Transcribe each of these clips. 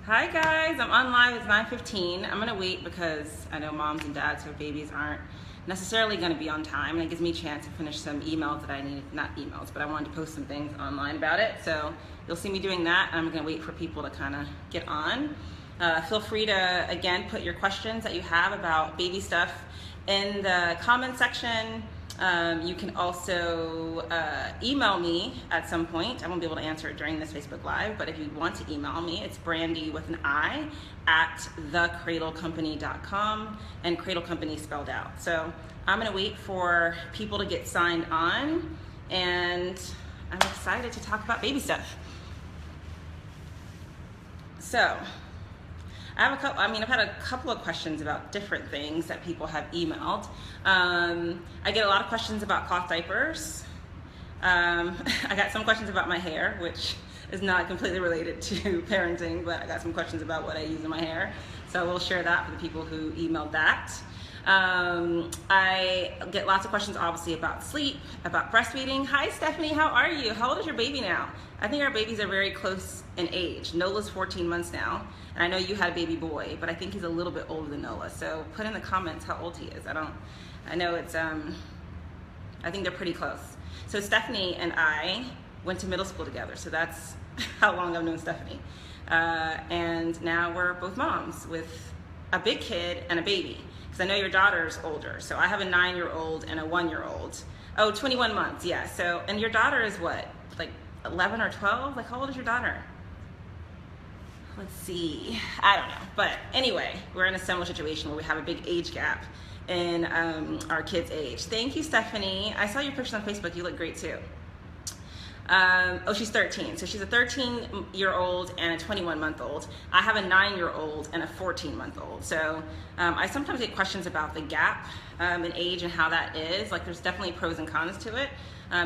Hi guys, I'm on live. It's 9:15. I'm gonna wait because I know moms and dads who have babies aren't necessarily gonna be on time, and it gives me a chance to finish some emails that I needed, not emails, but I wanted to post some things online about it. So you'll see me doing that. I'm gonna wait for people to kind of get on. Feel free to, again, put your questions that you have about baby stuff in the comment section. You can also email me at some point. I won't be able to answer it during this Facebook Live, but if you want to email me, it's Brandi with an I at thecradlecompany.com, and Cradle Company spelled out. So I'm gonna wait for people to get signed on, and I'm excited to talk about baby stuff. So I've had a couple of questions about different things that people have emailed. I get a lot of questions about cloth diapers. I got some questions about my hair, which is not completely related to parenting, but I got some questions about what I use in my hair. So we'll share that for the people who emailed that. I get lots of questions, obviously, about sleep, about breastfeeding. Hi, Stephanie, how are you? How old is your baby now? I think our babies are very close in age. Nola's 14 months now, and I know you had a baby boy, but I think he's a little bit older than Nola. So put in the comments how old he is. I know it's, I think they're pretty close. So Stephanie and I went to middle school together, so that's how long I've known Stephanie. And now we're both moms with a big kid and a baby. Because I know your daughter's older. So I have a 9-year-old and a 1-year-old. Oh, 21 months, yeah. So, and your daughter is what, like 11 or 12? Like, how old is your daughter? Let's see, I don't know. But anyway, we're in a similar situation where we have a big age gap in our kids' age. Thank you, Stephanie. I saw your pictures on Facebook. You look great too. Oh, she's 13. So she's a 13-year-old and a 21-month-old. I have a 9-year-old and a 14-month-old. So I sometimes get questions about the gap in age and how that is. Like, there's definitely pros and cons to it.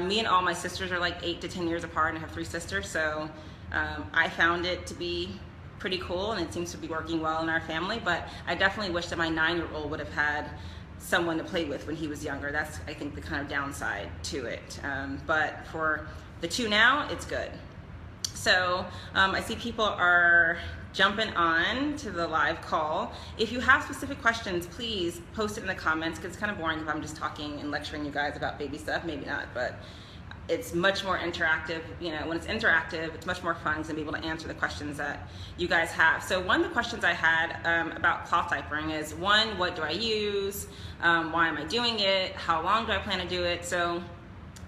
Me and all my sisters are like 8 to 10 years apart, and I have 3 sisters. So I found it to be pretty cool, and it seems to be working well in our family. But I definitely wish that my 9-year-old would have had someone to play with when he was younger. That's, I think, the kind of downside to it. But for the 2 now, it's good. So I see people are jumping on to the live call. If you have specific questions, please post it in the comments, because it's kind of boring if I'm just talking and lecturing you guys about baby stuff. Maybe not, but it's much more interactive. You know, when it's interactive, it's much more fun to be able to answer the questions that you guys have. So one of the questions I had about cloth diapering is, one, what do I use? Why am I doing it? How long do I plan to do it? So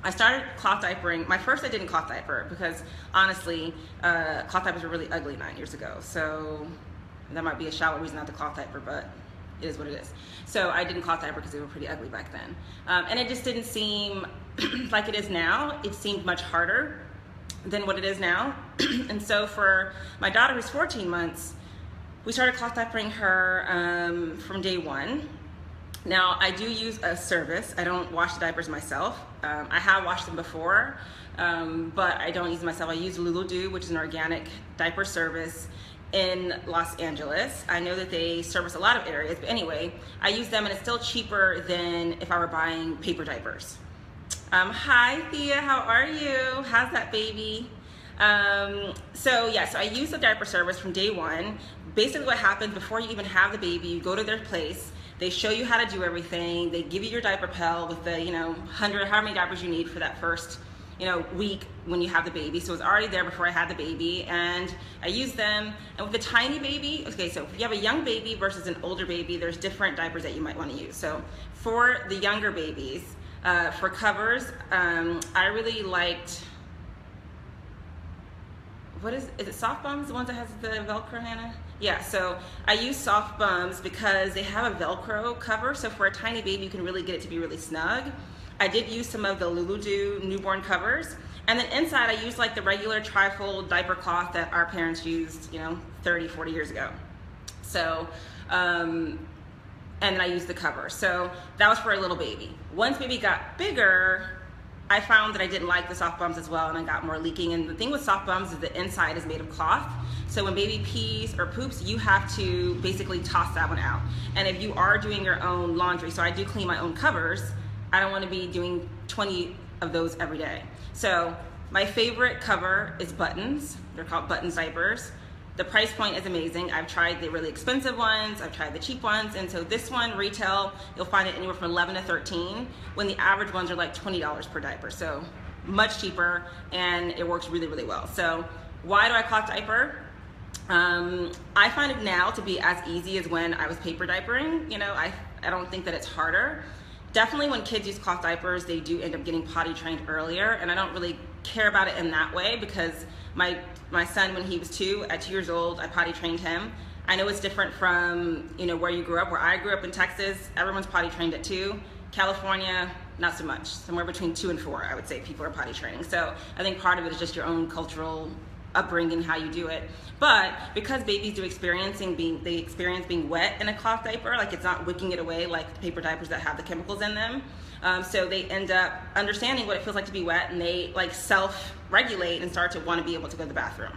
I started cloth diapering. I didn't cloth diaper because, honestly, cloth diapers were really ugly 9 years ago. So that might be a shallow reason not to cloth diaper, but it is what it is. So I didn't cloth diaper because they were pretty ugly back then. And it just didn't seem like it is now. It seemed much harder than what it is now. And so for my daughter, who's 14 months, we started cloth diapering her from day 1. Now, I do use a service. I don't wash the diapers myself. I have washed them before, but I don't use them myself. I use Lulu, which is an organic diaper service in Los Angeles. I know that they service a lot of areas, but anyway, I use them, and it's still cheaper than if I were buying paper diapers. Hi, Thea, how are you? How's that baby? So I use the diaper service from day 1. Basically what happens before you even have the baby, you go to their place. They show you how to do everything. They give you your diaper pill with the 100, how many diapers you need for that first week when you have the baby. So it's already there before I had the baby, and I use them. And with a tiny baby, okay, so if you have a young baby versus an older baby, there's different diapers that you might want to use. So for the younger babies, for covers, I really liked, is it Soft Bums, the ones that has the Velcro, Hannah? Yeah, so I use Soft Bums because they have a Velcro cover, so for a tiny baby, you can really get it to be really snug. I did use some of the Lulu newborn covers, and then inside I used like the regular trifold diaper cloth that our parents used, 30, 40 years ago. So, and then I used the cover. So that was for a little baby. Once baby got bigger, I found that I didn't like the Soft Bums as well, and I got more leaking. And the thing with Soft Bums is the inside is made of cloth. So when baby pees or poops, you have to basically toss that one out. And if you are doing your own laundry, so I do clean my own covers, I don't want to be doing 20 of those every day. So my favorite cover is Buttons. They're called Buttons diapers. The price point is amazing. I've tried the really expensive ones, I've tried the cheap ones, and so this one, retail, you'll find it anywhere from 11 to 13, when the average ones are like $20 per diaper. So much cheaper, and it works really, really well. So why do I cloth diaper? I find it now to be as easy as when I was paper diapering. You know, I don't think that it's harder. Definitely when kids use cloth diapers, they do end up getting potty trained earlier, and I don't really care about it in that way because my son, when he was at 2 years old, I potty trained him. I know it's different from, you know, where you grew up. Where I grew up in Texas, everyone's potty trained at 2. California, not so much. Somewhere between 2 and 4, I would say people are potty training. So I think part of it is just your own cultural upbringing, how you do it. But because babies do experience being wet in a cloth diaper, like it's not wicking it away like the paper diapers that have the chemicals in them. So they end up understanding what it feels like to be wet, and they like self-regulate and start to want to be able to go to the bathroom.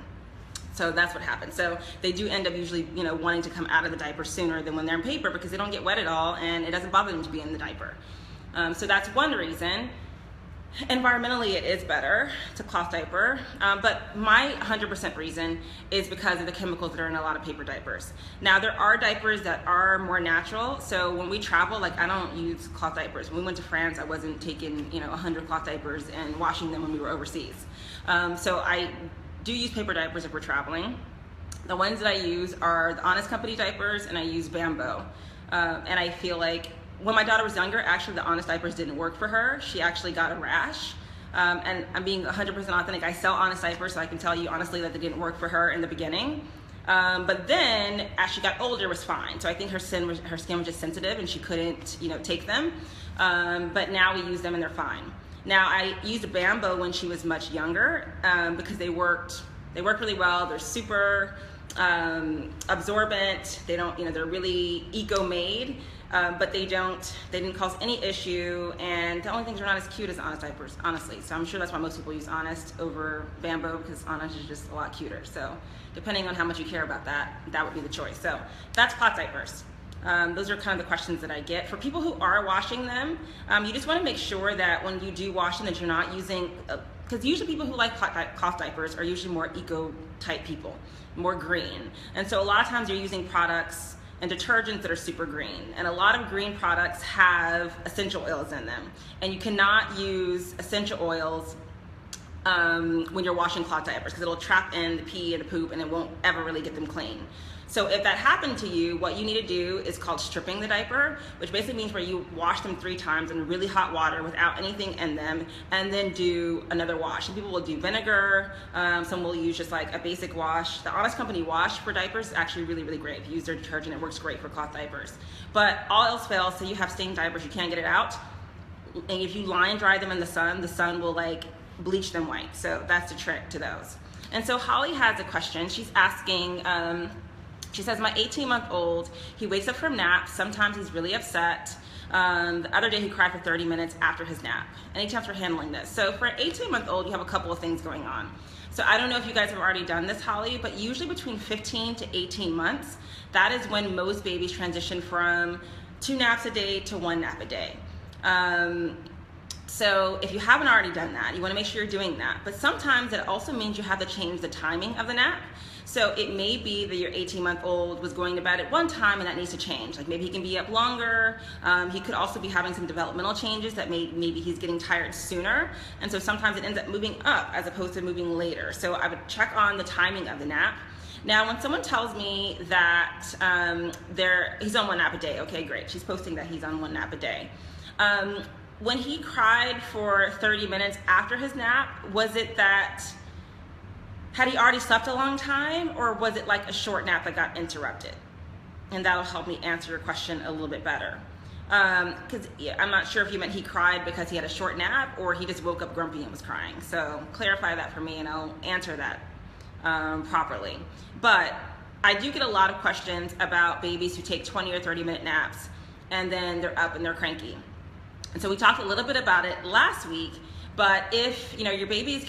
So that's what happens. So they do end up usually, you know, wanting to come out of the diaper sooner than when they're in paper because they don't get wet at all and it doesn't bother them to be in the diaper. So that's one reason. Environmentally, it is better to cloth diaper, but my 100% reason is because of the chemicals that are in a lot of paper diapers. Now, there are diapers that are more natural, so when we travel, like I don't use cloth diapers. When we went to France, I wasn't taking, you know, 100 cloth diapers and washing them when we were overseas. So I do use paper diapers if we're traveling. The ones that I use are the Honest Company diapers, and I use Bamboo. And I feel like when my daughter was younger, actually the Honest diapers didn't work for her. She actually got a rash. And I'm being 100% authentic. I sell Honest diapers, so I can tell you honestly that they didn't work for her in the beginning. But then as she got older, it was fine. So I think her skin was just sensitive and she couldn't, you know, take them. But now we use them and they're fine. Now I used a Bamboo when she was much younger because they work really well. They're super absorbent. They don't, you know, they're really eco-made. But they didn't cause any issue, and the only things are not as cute as Honest diapers, honestly. So I'm sure that's why most people use Honest over Bamboo, because Honest is just a lot cuter. So depending on how much you care about that, that would be the choice. So that's cloth diapers. Those are kind of the questions that I get. For people who are washing them, you just want to make sure that when you do wash them that you're not using, because usually people who like cloth diapers are usually more eco-type people, more green. And so a lot of times you're using products and detergents that are super green. And a lot of green products have essential oils in them. And you cannot use essential oils when you're washing cloth diapers because it'll trap in the pee and the poop and it won't ever really get them clean. So if that happened to you, what you need to do is called stripping the diaper, which basically means where you wash them 3 times in really hot water without anything in them, and then do another wash. Some people will do vinegar, some will use just like a basic wash. The Honest Company wash for diapers is actually really, really great. If you use their detergent, it works great for cloth diapers. But all else fails, so you have stained diapers, you can't get it out, and if you line dry them in the sun will like bleach them white. So that's the trick to those. And so Holly has a question. She's asking, she says, my 18-month-old, he wakes up from naps. Sometimes he's really upset. The other day he cried for 30 minutes after his nap. Any chance for handling this? So for an 18-month-old, you have a couple of things going on. So I don't know if you guys have already done this, Holly, but usually between 15 to 18 months, that is when most babies transition from 2 naps a day to 1 nap a day. So if you haven't already done that, you want to make sure you're doing that. But sometimes it also means you have to change the timing of the nap. So it may be that your 18-month-old was going to bed at one time and that needs to change. Like maybe he can be up longer. He could also be having some developmental changes that maybe he's getting tired sooner. And so sometimes it ends up moving up as opposed to moving later. So I would check on the timing of the nap. Now, when someone tells me that he's on 1 nap a day, okay, great. She's posting that he's on 1 nap a day. When he cried for 30 minutes after his nap, was it that, had he already slept a long time, or was it like a short nap that got interrupted? And that'll help me answer your question a little bit better. Because I'm not sure if you meant he cried because he had a short nap or he just woke up grumpy and was crying. So clarify that for me and I'll answer that properly. But I do get a lot of questions about babies who take 20 or 30-minute naps and then they're up and they're cranky. And so we talked a little bit about it last week, but if your baby is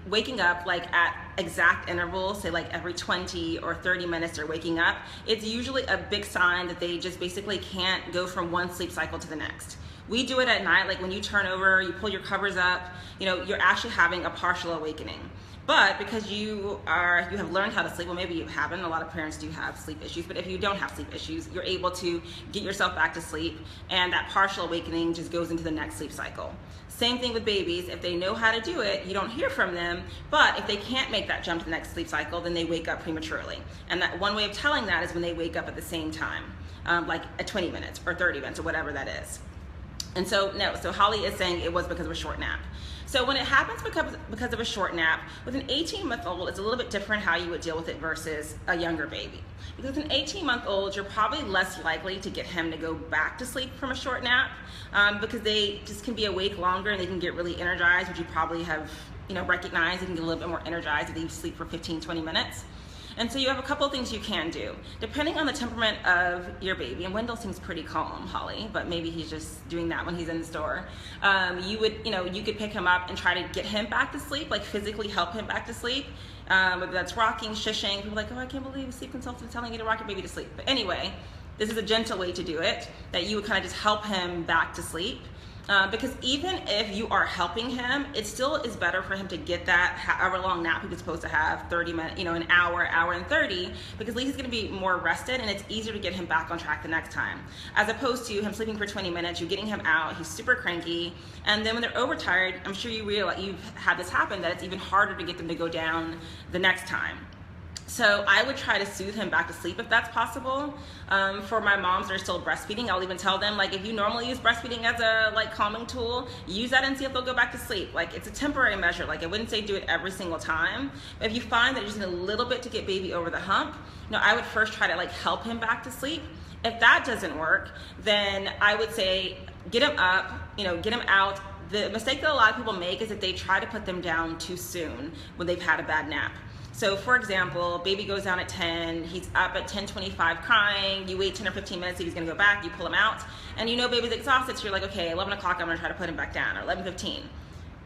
waking up like at exact intervals, say like every 20 or 30 minutes they're waking up, it's usually a big sign that they just basically can't go from one sleep cycle to the next. We do it at night, like when you turn over, you pull your covers up, you're actually having a partial awakening. But because you have learned how to sleep, well, maybe you haven't. A lot of parents do have sleep issues, but if you don't have sleep issues, you're able to get yourself back to sleep, and that partial awakening just goes into the next sleep cycle. Same thing with babies. If they know how to do it, you don't hear from them, but if they can't make that jump to the next sleep cycle, then they wake up prematurely. And that one way of telling that is when they wake up at the same time, like at 20 minutes or 30 minutes or whatever that is. And so, no, so Holly is saying it was because of a short nap. So when it happens because of a short nap, with an 18-month-old, it's a little bit different how you would deal with it versus a younger baby. Because with an 18-month-old, you're probably less likely to get him to go back to sleep from a short nap, because they just can be awake longer and they can get really energized, which you probably have recognized. They can get a little bit more energized if they sleep for 15, 20 minutes. And so you have a couple of things you can do. Depending on the temperament of your baby, and Wendell seems pretty calm, Holly, but maybe he's just doing that when he's in the store. You could pick him up and try to get him back to sleep, like physically help him back to sleep. Whether that's rocking, shushing. People are like, oh, I can't believe a sleep consultant is telling you to rock your baby to sleep. But anyway, this is a gentle way to do it, that you would kind of just help him back to sleep. Because even if you are helping him, it still is better for him to get that however long nap he was supposed to have, 30 minutes, an hour and 30, because at least he's going to be more rested and it's easier to get him back on track the next time. As opposed to him sleeping for 20 minutes, you're getting him out, he's super cranky, and then when they're overtired, I'm sure you realize, you've had this happen, that it's even harder to get them to go down the next time. So I would try to soothe him back to sleep if that's possible. For my moms that are still breastfeeding, I'll even tell them, like, if you normally use breastfeeding as a calming tool, use that and see if they'll go back to sleep. Like, it's a temporary measure. Like, I wouldn't say do it every single time. But if you find that you just need a little bit to get baby over the hump, I would first try to help him back to sleep. If that doesn't work, then I would say get him up, get him out. The mistake that a lot of people make is that they try to put them down too soon when they've had a bad nap. So for example, baby goes down at 10, he's up at 10:25 crying, you wait 10 or 15 minutes if he's gonna go back, you pull him out, and baby's exhausted, so you're like, okay, 11 o'clock, I'm gonna try to put him back down, or 11:15.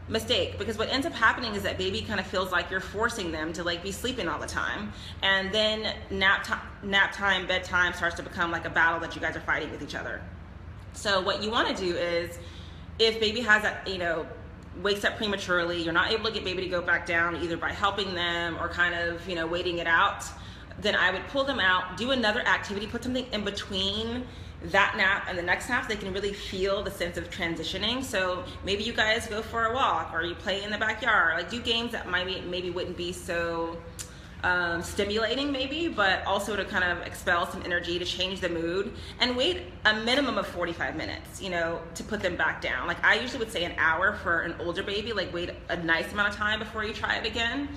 Mistake, because what ends up happening is that baby kind of feels like you're forcing them to be sleeping all the time, and then nap time, bedtime starts to become like a battle that you guys are fighting with each other. So what you wanna do is, if baby has that, wakes up prematurely, you're not able to get baby to go back down either by helping them or kind of waiting it out, then I would pull them out, do another activity, put something in between that nap and the next nap so they can really feel the sense of transitioning. So maybe you guys go for a walk, or you play in the backyard, do games that maybe wouldn't be so stimulating maybe, but also to kind of expel some energy, to change the mood, and wait a minimum of 45 minutes, to put them back down. Like, I usually would say an hour for an older baby, wait a nice amount of time before you try it again.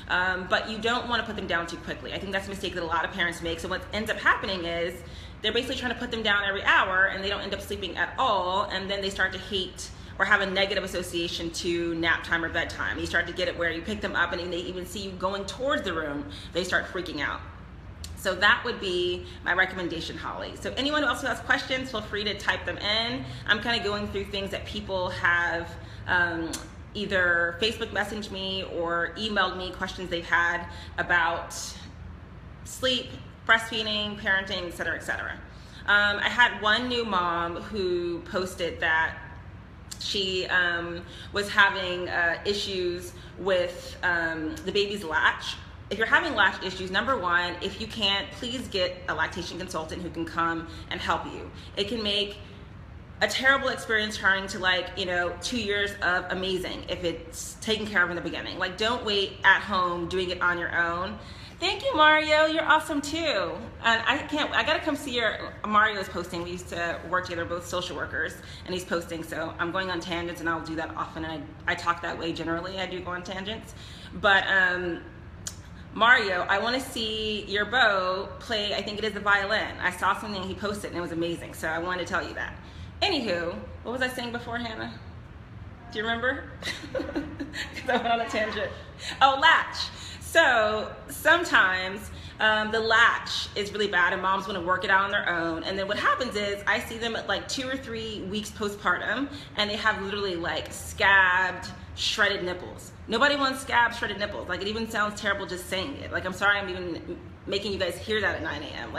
But you don't want to put them down too quickly. I think that's a mistake that a lot of parents make. So what ends up happening is they're basically trying to put them down every hour, and they don't end up sleeping at all, and then they start to hate or have a negative association to nap time or bedtime. You start to get it where you pick them up and they even see you going towards the room, they start freaking out. So that would be my recommendation, Holly. So anyone who also has questions, feel free to type them in. I'm kind of going through things that people have either Facebook messaged me or emailed me, questions they've had about sleep, breastfeeding, parenting, et cetera, et cetera. I had one new mom who posted that she was having issues with the baby's latch. If you're having latch issues, number one, if you can't, please get a lactation consultant who can come and help you. It can make a terrible experience trying to 2 years of amazing if it's taken care of in the beginning. Don't wait at home doing it on your own. Thank you, Mario. You're awesome too. And I gotta come see Mario's posting. We used to work together, both social workers, and he's posting. So I'm going on tangents, and I'll do that often. And I talk that way generally. I do go on tangents. But Mario, I want to see your beau play, I think it is the violin. I saw something he posted, and it was amazing. So I wanted to tell you that. Anywho, what was I saying before, Hannah? Do you remember? Because I went on a tangent. Oh, latch. So sometimes the latch is really bad and moms want to work it out on their own. And then what happens is I see them at 2 or 3 weeks postpartum, and they have literally scabbed, shredded nipples. Nobody wants scabbed, shredded nipples. It even sounds terrible just saying it. I'm sorry I'm even making you guys hear that at 9 a.m.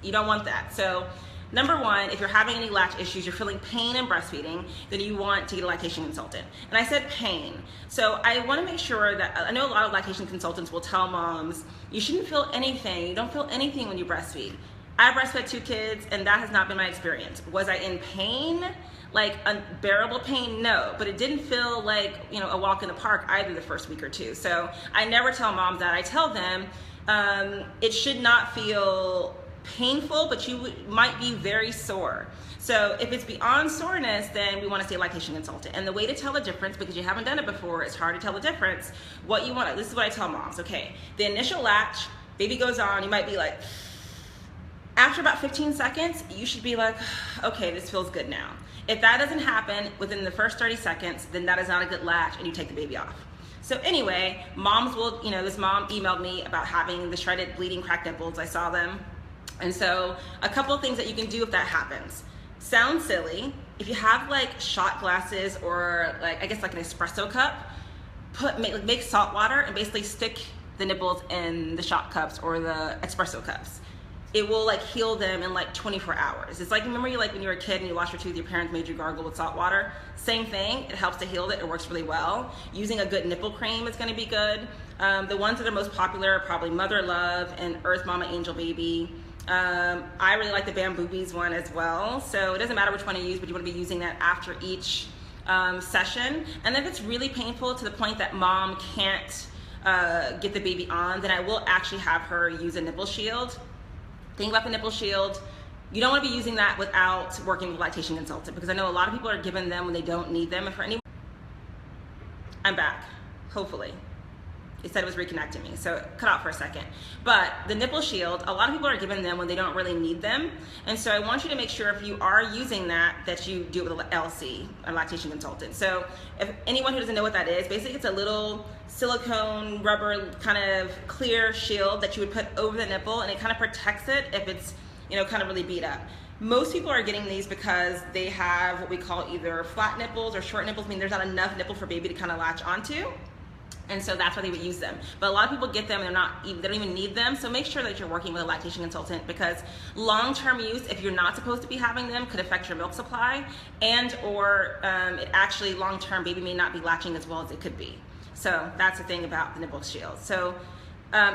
You don't want that. So Number one, if you're having any latch issues, you're feeling pain in breastfeeding, then you want to get a lactation consultant. And I said pain. So I want to make sure that, I know a lot of lactation consultants will tell moms, you shouldn't feel anything. You don't feel anything when you breastfeed. I breastfed 2 kids and that has not been my experience. Was I in pain? Like unbearable pain? No, but it didn't feel like, you know, a walk in the park either the first week or 2. So I never tell moms that. I tell them it should not feel painful, but you might be very sore. So if it's beyond soreness, then we want to see a lactation consultant. And the way to tell the difference, because you haven't done it before, it's hard to tell the difference. What you want, this is what I tell moms. Okay, the initial latch, baby goes on, you might be like, after about 15 seconds, you should be like, okay, this feels good now. If that doesn't happen within the first 30 seconds, then that is not a good latch and you take the baby off. So anyway, moms will, you know, this mom emailed me about having the shredded bleeding cracked nipples. I saw them. And so a couple of things that you can do if that happens. Sounds silly. If you have like shot glasses or like, I guess like an espresso cup, make salt water and basically stick the nipples in the shot cups or the espresso cups. It will like heal them in like 24 hours. It's like, remember you like when you were a kid and you lost your tooth, your parents made you gargle with salt water? Same thing, it helps to heal it, it works really well. Using a good nipple cream is gonna be good. The ones that are most popular are probably Mother Love and Earth Mama Angel Baby. I really like the Bamboo Bees one as well. So it doesn't matter which one you use, but you wanna be using that after each session. And if it's really painful to the point that mom can't get the baby on, then I will actually have her use a nipple shield. Think about the nipple shield. You don't want to be using that without working with a lactation consultant, because I know a lot of people are given them when they don't need them. And for anyone, I'm back, hopefully. It said it was reconnecting me, so cut out for a second. But the nipple shield, a lot of people are given them when they don't really need them. And so I want you to make sure if you are using that, that you do it with an LC, a lactation consultant. So if anyone who doesn't know what that is, basically it's a little silicone rubber kind of clear shield that you would put over the nipple, and it kind of protects it if it's, you know, kind of really beat up. Most people are getting these because they have what we call either flat nipples or short nipples, meaning there's not enough nipple for baby to kind of latch onto. And so that's why they would use them. But a lot of people get them and they don't even need them. So make sure that you're working with a lactation consultant, because long-term use, if you're not supposed to be having them, could affect your milk supply, and or it actually long-term baby may not be latching as well as it could be. So that's the thing about the nipple shield. So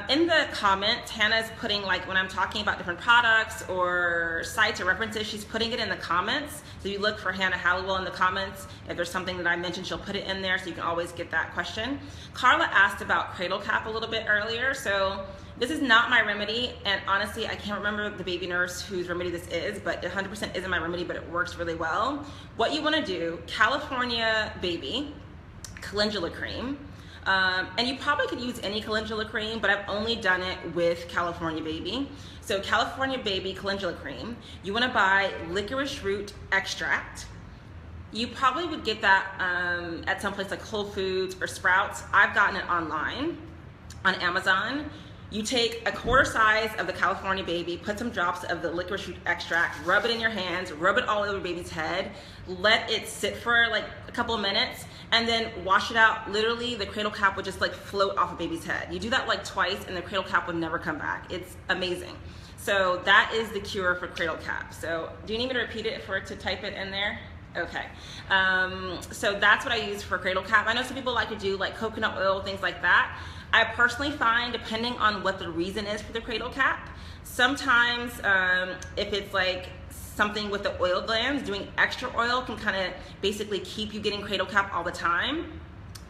in the comments, Hannah's putting, like when I'm talking about different products or sites or references, she's putting it in the comments. So you look for Hannah Halliwell in the comments. If there's something that I mentioned, she'll put it in there so you can always get that question. Carla asked about cradle cap a little bit earlier. So this is not my remedy, and honestly, I can't remember the baby nurse whose remedy this is, but 100% isn't my remedy, but it works really well. What you wanna do, California Baby, calendula cream, and you probably could use any calendula cream, but I've only done it with California Baby. So California Baby calendula cream, you wanna buy licorice root extract. You probably would get that at some place like Whole Foods or Sprouts. I've gotten it online, on Amazon. You take a quarter size of the California Baby, put some drops of the licorice root extract, rub it in your hands, rub it all over baby's head, let it sit for like a couple of minutes, and then wash it out. Literally, the cradle cap would just like float off of baby's head. You do that like twice and the cradle cap would never come back. It's amazing. So that is the cure for cradle cap. So do you need me to repeat it to type it in there? Okay, so that's what I use for cradle cap. I know some people like to do like coconut oil, things like that. I personally find, depending on what the reason is for the cradle cap, sometimes if it's like something with the oil glands, doing extra oil can kind of basically keep you getting cradle cap all the time.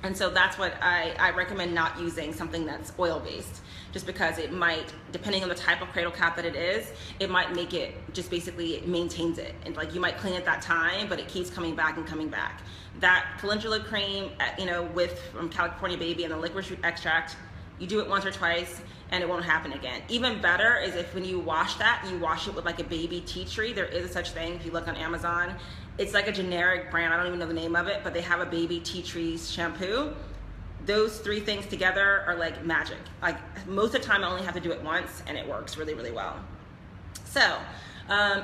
And so that's what I recommend not using something that's oil-based, just because it might, depending on the type of cradle cap that it is, it might make it, just basically it maintains it. And like you might clean it that time, but it keeps coming back and coming back. That calendula cream, you know, from California Baby and the licorice root extract, you do it once or twice and it won't happen again. Even better is if when you wash that, you wash it with like a baby tea tree. There is such thing if you look on Amazon. It's like a generic brand, I don't even know the name of it, but they have a baby tea tree shampoo. Those 3 things together are like magic. Like most of the time I only have to do it once and it works really, really well. So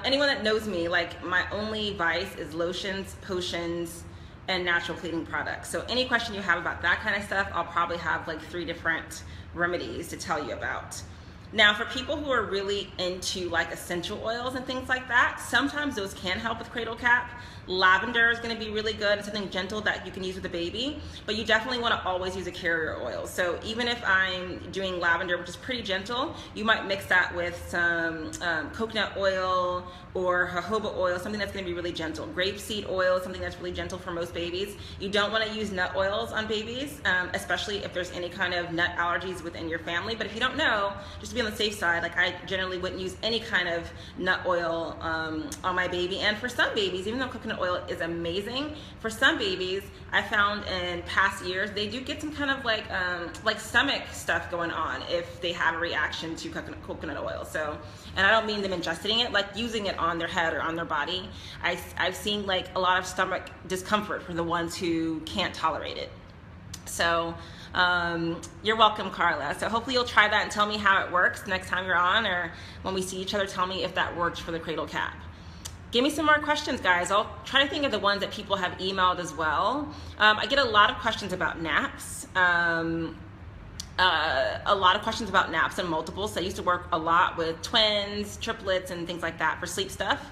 anyone that knows me, like my only vice is lotions, potions, and natural cleaning products. So any question you have about that kind of stuff, I'll probably have like 3 different remedies to tell you about. Now, for people who are really into like essential oils and things like that, sometimes those can help with cradle cap. Lavender is going to be really good. It's something gentle that you can use with the baby, but you definitely want to always use a carrier oil. So even if I'm doing lavender, which is pretty gentle, you might mix that with some coconut oil or jojoba oil, something that's going to be really gentle. Grapeseed oil is something that's really gentle for most babies. You don't want to use nut oils on babies, especially if there's any kind of nut allergies within your family. But if you don't know, just to be on the safe side, like I generally wouldn't use any kind of nut oil on my baby. And for some babies, even though coconut oil is amazing, for some babies I found in past years they do get some kind of like stomach stuff going on if they have a reaction to coconut oil. So, and I don't mean them ingesting it, like using it on their head or on their body. I've seen like a lot of stomach discomfort for the ones who can't tolerate it. So you're welcome, Carla. So hopefully you'll try that and tell me how it works next time you're on, or when we see each other, tell me if that works for the cradle cap. Give me some more questions, guys. I'll try to think of the ones that people have emailed as well. I get a lot of questions about naps. A lot of questions about naps and multiples. So I used to work a lot with twins, triplets, and things like that for sleep stuff.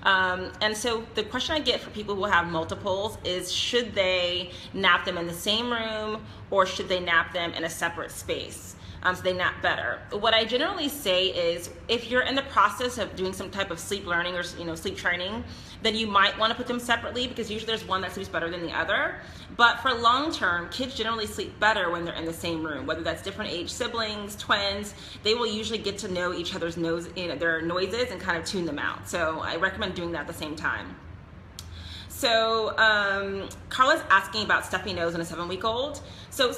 And so the question I get for people who have multiples is, should they nap them in the same room or should they nap them in a separate space? So they nap better. What I generally say is, if you're in the process of doing some type of sleep learning or sleep training, then you might want to put them separately, because usually there's one that sleeps better than the other. But for long term, kids generally sleep better when they're in the same room, whether that's different age siblings, twins. They will usually get to know each other's their noises and kind of tune them out. So I recommend doing that at the same time. So Carla's asking about stuffy nose in a 7-week-old. So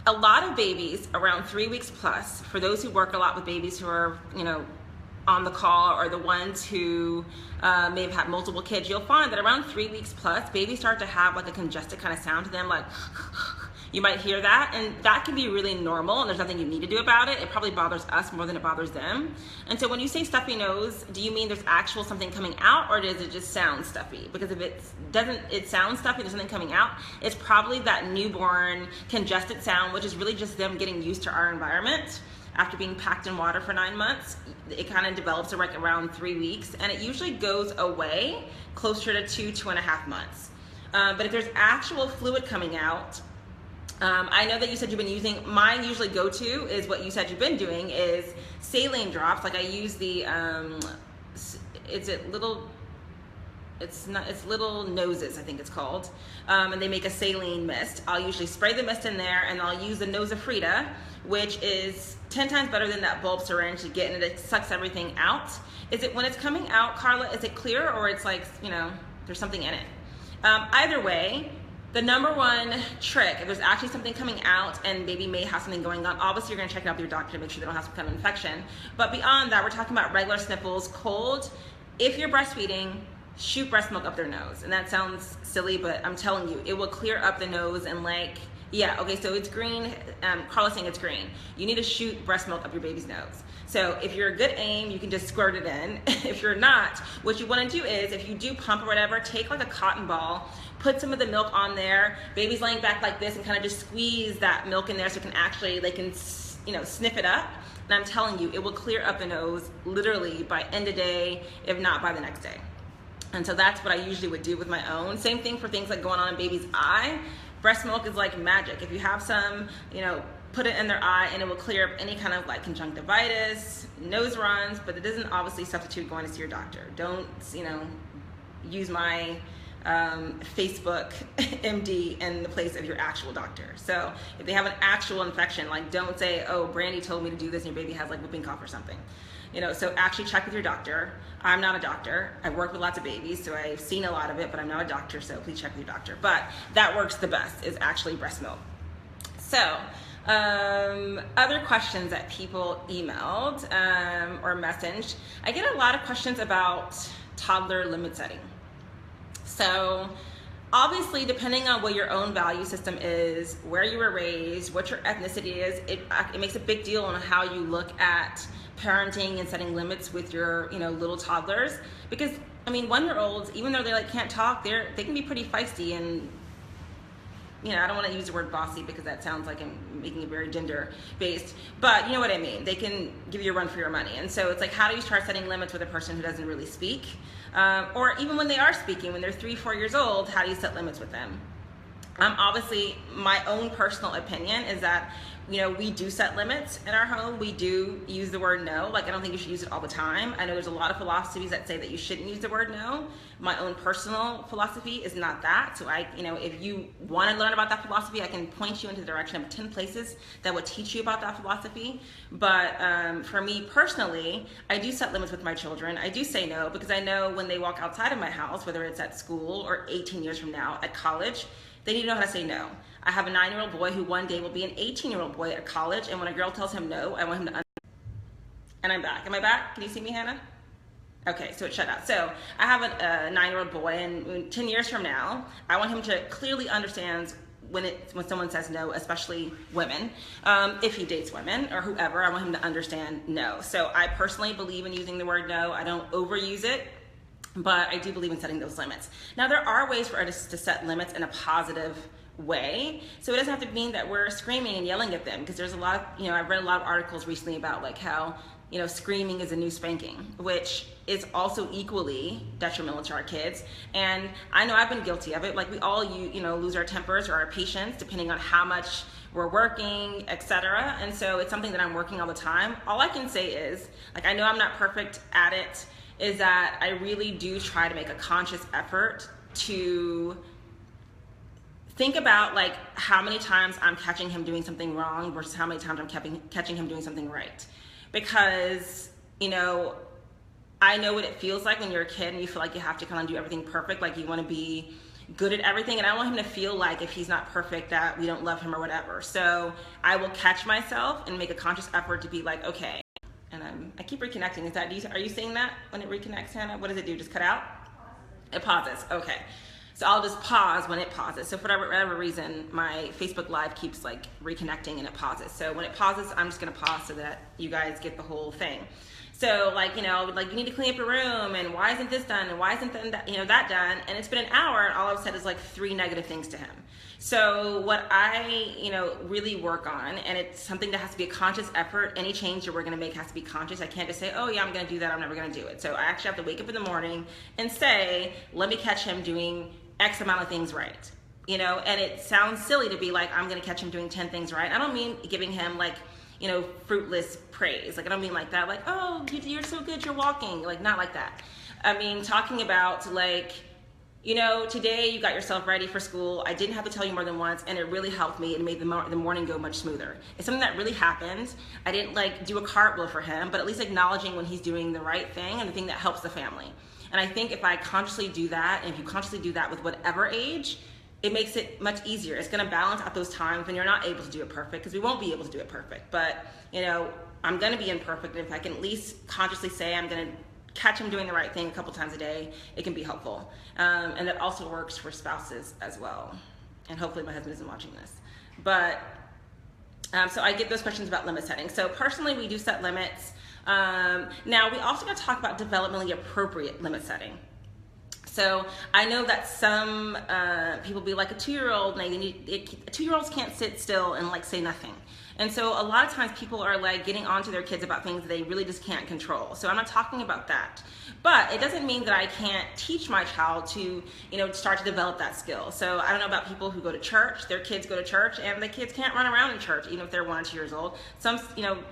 a lot of babies around 3 weeks plus, for those who work a lot with babies who are, on the call, or the ones who may have had multiple kids, you'll find that around 3 weeks plus, babies start to have like a congested kind of sound to them, like you might hear that, and that can be really normal, and there's nothing you need to do about it. It probably bothers us more than it bothers them. And so when you say stuffy nose, do you mean there's actual something coming out, or does it just sound stuffy? Because if it sounds stuffy, there's something coming out, it's probably that newborn congested sound, which is really just them getting used to our environment. After being packed in water for 9 months, it kind of develops around 3 weeks, and it usually goes away closer to 2.5 months. But if there's actual fluid coming out, I know that you said you've been using, mine usually go-to is what you said you've been doing, is saline drops. Like I use the, it's little noses, I think it's called, and they make a saline mist. I'll usually spray the mist in there, and I'll use the Nosafrida, which is 10 times better than that bulb syringe to get, and it sucks everything out. Is it, when it's coming out, Carla, is it clear, or it's like, there's something in it? Either way, the number one trick, if there's actually something coming out and baby may have something going on, obviously you're gonna check it out with your doctor to make sure they don't have some kind of infection. But beyond that, we're talking about regular sniffles, cold. If you're breastfeeding, shoot breast milk up their nose. And that sounds silly, but I'm telling you, it will clear up the nose. And so it's green. Carla's saying it's green. You need to shoot breast milk up your baby's nose. So if you're a good aim, you can just squirt it in. If you're not, what you want to do is, if you do pump or whatever, take like a cotton ball, put some of the milk on there. Baby's laying back like this, and kind of just squeeze that milk in there so they can sniff it up. And I'm telling you, it will clear up the nose literally by end of day, if not by the next day. And so that's what I usually would do with my own. Same thing for things like going on in baby's eye. Breast milk is like magic. If you have some, put it in their eye, and it will clear up any kind of like conjunctivitis, nose runs, but it doesn't obviously substitute going to see your doctor. Don't, use my Facebook MD in the place of your actual doctor. So if they have an actual infection, like don't say, oh, Brandi told me to do this and your baby has like whooping cough or something. So actually check with your doctor. I'm not a doctor. I've worked with lots of babies, so I've seen a lot of it, but I'm not a doctor, so please check with your doctor. But that works the best, is actually breast milk. So other questions that people emailed or messaged. I get a lot of questions about toddler limit setting. So obviously, depending on what your own value system is, where you were raised, what your ethnicity is, it makes a big deal on how you look at parenting and setting limits with your little toddlers. Because 1-year-olds, even though they can't talk, they can be pretty feisty, and I don't want to use the word bossy because that sounds like I'm making it very gender based, but you know what I mean. They can give you a run for your money. And so it's like, how do you start setting limits with a person who doesn't really speak? Or even when they are speaking, when they're 3-4 years old, how do you set limits with them? Obviously, my own personal opinion is that, we do set limits in our home. We do use the word no. Like, I don't think you should use it all the time. I know there's a lot of philosophies that say that you shouldn't use the word no. My own personal philosophy is not that. So if you want to learn about that philosophy, I can point you into the direction of 10 places that would teach you about that philosophy. But for me personally, I do set limits with my children. I do say no because I know when they walk outside of my house, whether it's at school or 18 years from now at college, they need to know how to say no. I have a 9-year-old boy who one day will be an 18-year-old boy at college, and when a girl tells him no, I want him to and I'm back. Am I back? Can you see me, Hannah? Okay, so it shut out. So I have a 9-year-old boy, and 10 years from now, I want him to clearly understand when someone says no, especially women, if he dates women or whoever, I want him to understand no. So I personally believe in using the word no. I don't overuse it, but I do believe in setting those limits. Now, there are ways for us to set limits in a positive way. So it doesn't have to mean that we're screaming and yelling at them, because there's a lot of, I've read a lot of articles recently about like how, screaming is a new spanking, which is also equally detrimental to our kids. And I know I've been guilty of it. Like, we all, lose our tempers or our patience depending on how much we're working, etc. And so it's something that I'm working all the time. All I can say is, like, I know I'm not perfect at it, is that I really do try to make a conscious effort to think about like how many times I'm catching him doing something wrong versus how many times I'm catching him doing something right. Because, I know what it feels like when you're a kid and you feel like you have to kind of do everything perfect, like you want to be good at everything, and I don't want him to feel like if he's not perfect that we don't love him or whatever. So I will catch myself and make a conscious effort to be like, okay. And I keep reconnecting. Are you seeing that when it reconnects, Hannah? What does it do? Just cut out? It pauses. Okay. So I'll just pause when it pauses. So for whatever reason, my Facebook Live keeps like reconnecting and it pauses. So when it pauses, I'm just gonna pause so that you guys get the whole thing. So like, you need to clean up your room, and why isn't this done, and why isn't that, that done? And it's been an hour, and all I've said is like 3 negative things to him. So what I, really work on, and it's something that has to be a conscious effort. Any change that we're gonna make has to be conscious. I can't just say, oh yeah, I'm gonna do that, I'm never gonna do it. So I actually have to wake up in the morning and say, let me catch him doing X amount of things right. And it sounds silly to be like, I'm gonna catch him doing 10 things right. I don't mean giving him like, fruitless praise. Like, I don't mean like that, like, oh, you're so good, you're walking. Like, not like that. I mean, talking about like, today you got yourself ready for school. I didn't have to tell you more than once, and it really helped me. It made the morning go much smoother. It's something that really happened. I didn't like do a cartwheel for him, but at least acknowledging when he's doing the right thing and the thing that helps the family. And I think if I consciously do that, and if you consciously do that with whatever age, it makes it much easier. It's gonna balance out those times when you're not able to do it perfect, because we won't be able to do it perfect. But, I'm gonna be imperfect, and if I can at least consciously say I'm gonna catch him doing the right thing a couple times a day, it can be helpful. And that also works for spouses as well. And hopefully my husband isn't watching this. But, so I get those questions about limit setting. So personally, we do set limits. Now, we also gotta talk about developmentally appropriate limit setting. So I know that some people be like a 2-year-old, and 2-year-olds can't sit still and like say nothing. And so a lot of times people are like getting onto their kids about things that they really just can't control. So I'm not talking about that. But it doesn't mean that I can't teach my child to, start to develop that skill. So I don't know about people who go to church, their kids go to church, and the kids can't run around in church, even if they're 1 or 2 years old. Some,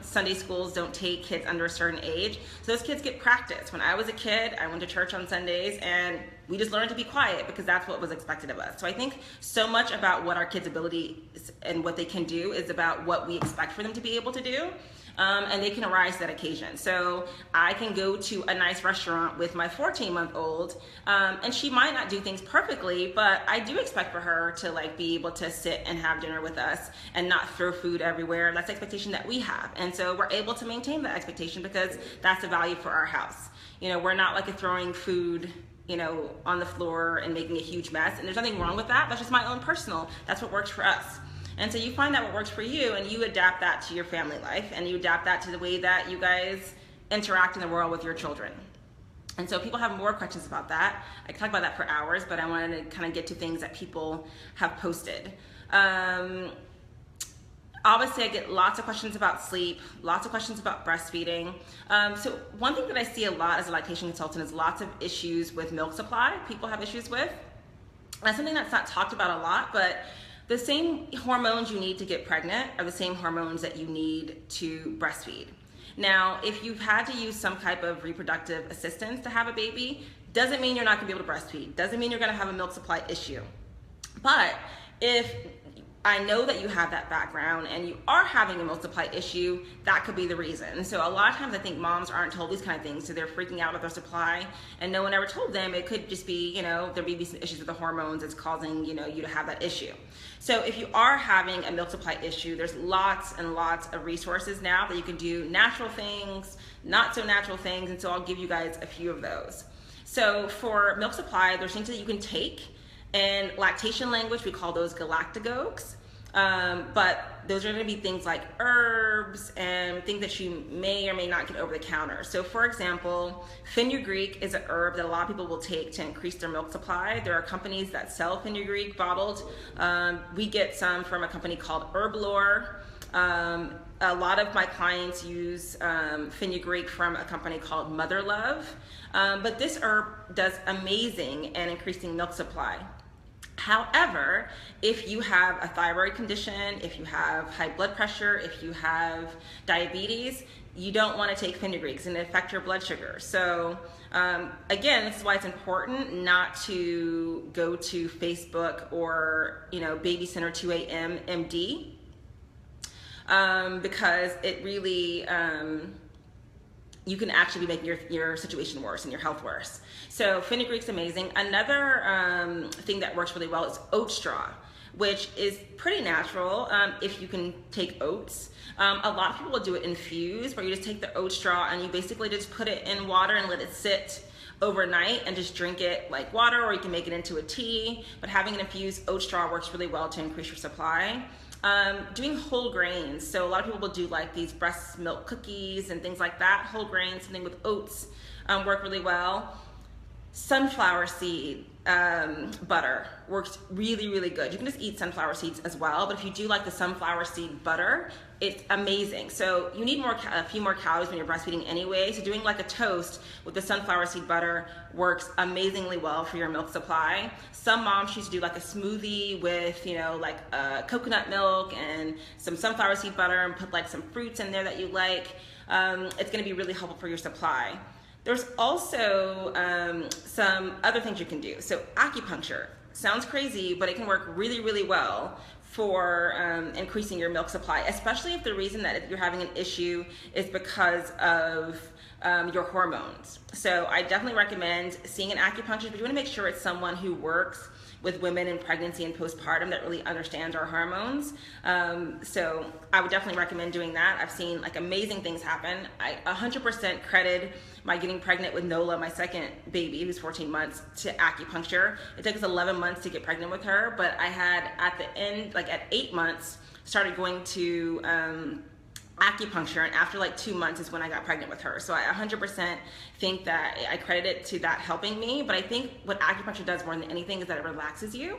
Sunday schools don't take kids under a certain age. So those kids get practice. When I was a kid, I went to church on Sundays, and we just learned to be quiet because that's what was expected of us. So I think so much about what our kids' ability and what they can do is about what we expect for them to be able to do. And they can arise to that occasion. So I can go to a nice restaurant with my 14-month-old, and she might not do things perfectly, but I do expect for her to like be able to sit and have dinner with us and not throw food everywhere. That's the expectation that we have. And so we're able to maintain that expectation because that's a value for our house. We're not like throwing food on the floor and making a huge mess. And there's nothing wrong with that. That's just my own personal. That's what works for us. And so you find out what works for you, and you adapt that to your family life, and you adapt that to the way that you guys interact in the world with your children. And so people have more questions about that. I can talk about that for hours, but I wanted to kind of get to things that people have posted. Obviously, I get lots of questions about sleep, lots of questions about breastfeeding. So one thing that I see a lot as a lactation consultant is lots of issues with milk supply people have issues with. That's something that's not talked about a lot, but the same hormones you need to get pregnant are the same hormones that you need to breastfeed. Now, if you've had to use some type of reproductive assistance to have a baby, doesn't mean you're not gonna be able to breastfeed, doesn't mean you're gonna have a milk supply issue. But if I know that you have that background and you are having a milk supply issue, that could be the reason. So a lot of times I think moms aren't told these kind of things, so they're freaking out about their supply and no one ever told them. It could just be, there may be some issues with the hormones that's causing, you to have that issue. So if you are having a milk supply issue, there's lots and lots of resources now that you can do, natural things, not so natural things, and so I'll give you guys a few of those. So for milk supply, there's things that you can take. In lactation language, we call those galactagogues, but those are going to be things like herbs and things that you may or may not get over the counter. So for example, fenugreek is an herb that a lot of people will take to increase their milk supply. There are companies that sell fenugreek bottled. We get some from a company called Herblore. A lot of my clients use fenugreek from a company called Mother Love, but this herb does amazing in increasing milk supply. However, if you have a thyroid condition, if you have high blood pressure, if you have diabetes, you don't want to take fenugreek. It's going to affect your blood sugar. So again, this is why it's important not to go to Facebook or Baby Center 2AM MD, because it really you can actually be making your situation worse and your health worse. So fenugreek's amazing. Another thing that works really well is oat straw, which is pretty natural if you can take oats. A lot of people will do it infused, where you just take the oat straw and you basically just put it in water and let it sit overnight and just drink it like water, or you can make it into a tea. But having an infused oat straw works really well to increase your supply. Doing whole grains. So a lot of people will do like these breast milk cookies and things like that. Whole grains, something with oats work really well. Sunflower seed butter works really, really good. You can just eat sunflower seeds as well, but if you do like the sunflower seed butter, it's amazing. So you need a few more calories when you're breastfeeding anyway, so doing like a toast with the sunflower seed butter works amazingly well for your milk supply. Some moms choose to do like a smoothie with, like coconut milk and some sunflower seed butter and put like some fruits in there that you like. It's gonna be really helpful for your supply. There's also some other things you can do. So acupuncture sounds crazy, but it can work really, really well for increasing your milk supply, especially if the reason that you're having an issue is because of your hormones. So I definitely recommend seeing an acupuncturist, but you want to make sure it's someone who works with women in pregnancy and postpartum that really understands our hormones. So I would definitely recommend doing that. I've seen like amazing things happen. I 100% credit my getting pregnant with Nola, my second baby, who's 14 months, to acupuncture. It took us 11 months to get pregnant with her, but I had at the end, like at 8 months, started going to acupuncture, and after like 2 months is when I got pregnant with her. So I 100% think that I credit it to that helping me, but I think what acupuncture does more than anything is that it relaxes you.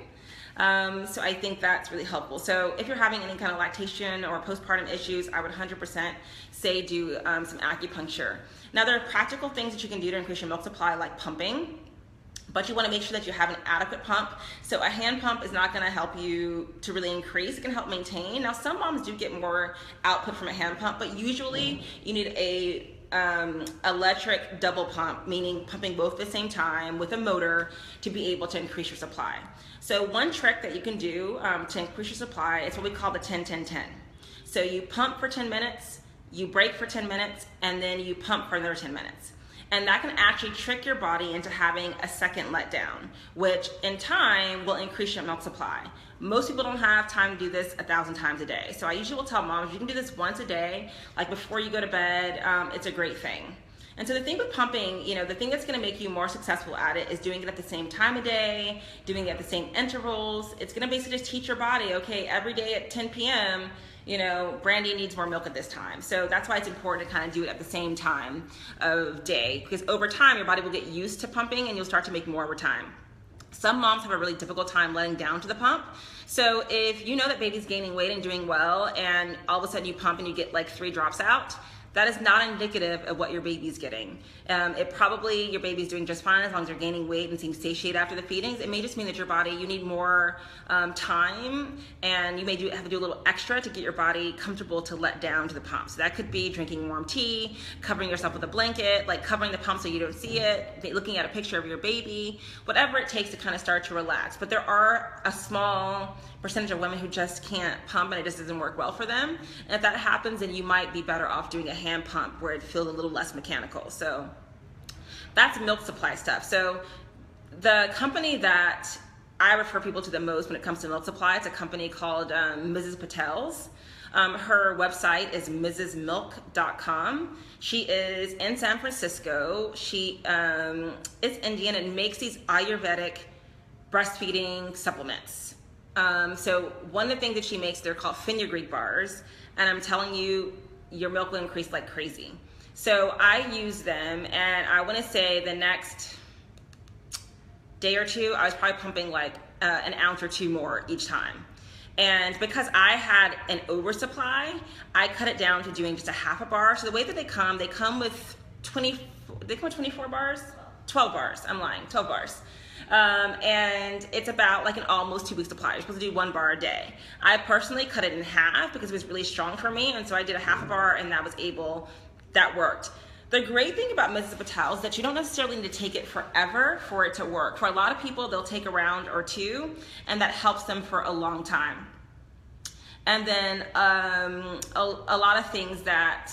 So I think that's really helpful. So if you're having any kind of lactation or postpartum issues, I would 100% say do some acupuncture. Now there are practical things that you can do to increase your milk supply, like pumping, but you want to make sure that you have an adequate pump. So a hand pump is not going to help you to really increase. It can help maintain. Now some moms do get more output from a hand pump, but usually you need a electric double pump, meaning pumping both at the same time with a motor to be able to increase your supply. So one trick that you can do to increase your supply is what we call the 10-10-10. So you pump for 10 minutes, you break for 10 minutes, and then you pump for another 10 minutes. And that can actually trick your body into having a second letdown, which in time will increase your milk supply. Most people don't have time to do this 1,000 times a day. So I usually will tell moms, you can do this once a day, like before you go to bed. It's a great thing. And so the thing with pumping, the thing that's gonna make you more successful at it is doing it at the same time of day, doing it at the same intervals. It's gonna basically just teach your body, okay, every day at 10 p.m., Brandi needs more milk at this time. So that's why it's important to kind of do it at the same time of day, because over time your body will get used to pumping and you'll start to make more over time. Some moms have a really difficult time letting down to the pump. So if you know that baby's gaining weight and doing well, and all of a sudden you pump and you get like 3 drops out, that is not indicative of what your baby's getting. It probably, your baby's doing just fine as long as they're gaining weight and seems satiated after the feedings. It may just mean that your body, you need more time, and you may have to do a little extra to get your body comfortable to let down to the pump. So that could be drinking warm tea, covering yourself with a blanket, like covering the pump so you don't see it, looking at a picture of your baby, whatever it takes to kind of start to relax. But there are a small percentage of women who just can't pump and it just doesn't work well for them. And if that happens, then you might be better off doing a hand pump where it feels a little less mechanical. So that's milk supply stuff. So the company that I refer people to the most when it comes to milk supply, it's a company called Mrs. Patel's. Her website is mrsmilk.com. She is in San Francisco. She is Indian and makes these Ayurvedic breastfeeding supplements. So one of the things that she makes, they're called fenugreek bars, and I'm telling you, your milk will increase like crazy. So I use them, and I want to say the next day or two, I was probably pumping like an ounce or 2 more each time. And because I had an oversupply, I cut it down to doing just a half a bar. So the way that they come with 24 bars? 12 bars, I'm lying, 12 bars. And it's about like an almost 2-week supply. You're supposed to do 1 bar a day. I personally cut it in half because it was really strong for me, and so I did a half a bar, and that worked. The great thing about Mrs. Patel is that you don't necessarily need to take it forever for it to work. For a lot of people, they'll take a round or 2, and that helps them for a long time. And then a lot of things that,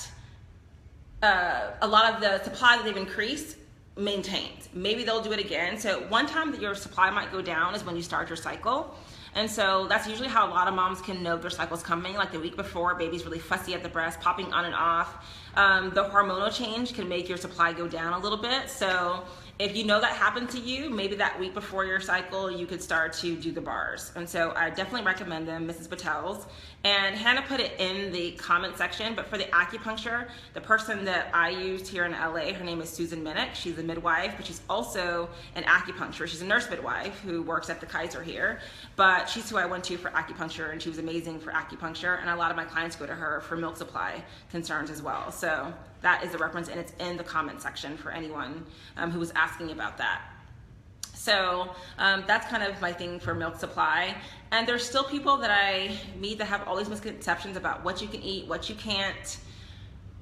a lot of the supply that they've increased, maintained. Maybe they'll do it again. So one time that your supply might go down is when you start your cycle. And so that's usually how a lot of moms can know their cycle's coming, like the week before, baby's really fussy at the breast, popping on and off. The hormonal change can make your supply go down a little bit. So if you know that happened to you, maybe that week before your cycle, you could start to do the bars. And so I definitely recommend them, Mrs. Patel's. And Hannah put it in the comment section, but for the acupuncture, the person that I used here in LA, her name is Susan Minnick. She's a midwife, but she's also an acupuncturist. She's a nurse midwife who works at the Kaiser here, but she's who I went to for acupuncture, and she was amazing for acupuncture, and a lot of my clients go to her for milk supply concerns as well. So that is the reference, and it's in the comment section for anyone who was asking about that. So that's kind of my thing for milk supply. And there's still people that I meet that have all these misconceptions about what you can eat, what you can't.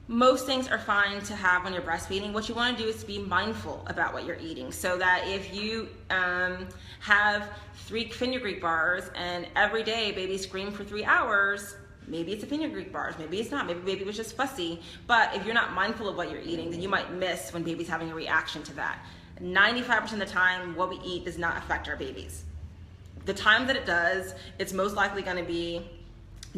Most things are fine to have when you're breastfeeding. What you want to do is to be mindful about what you're eating, so that if you have 3 fenugreek bars and every day baby screamed for 3 hours, maybe it's a fenugreek bars, maybe it's not, maybe baby was just fussy. But if you're not mindful of what you're eating, then you might miss when baby's having a reaction to that. 95% of the time, what we eat does not affect our babies. The time that it does, it's most likely going to be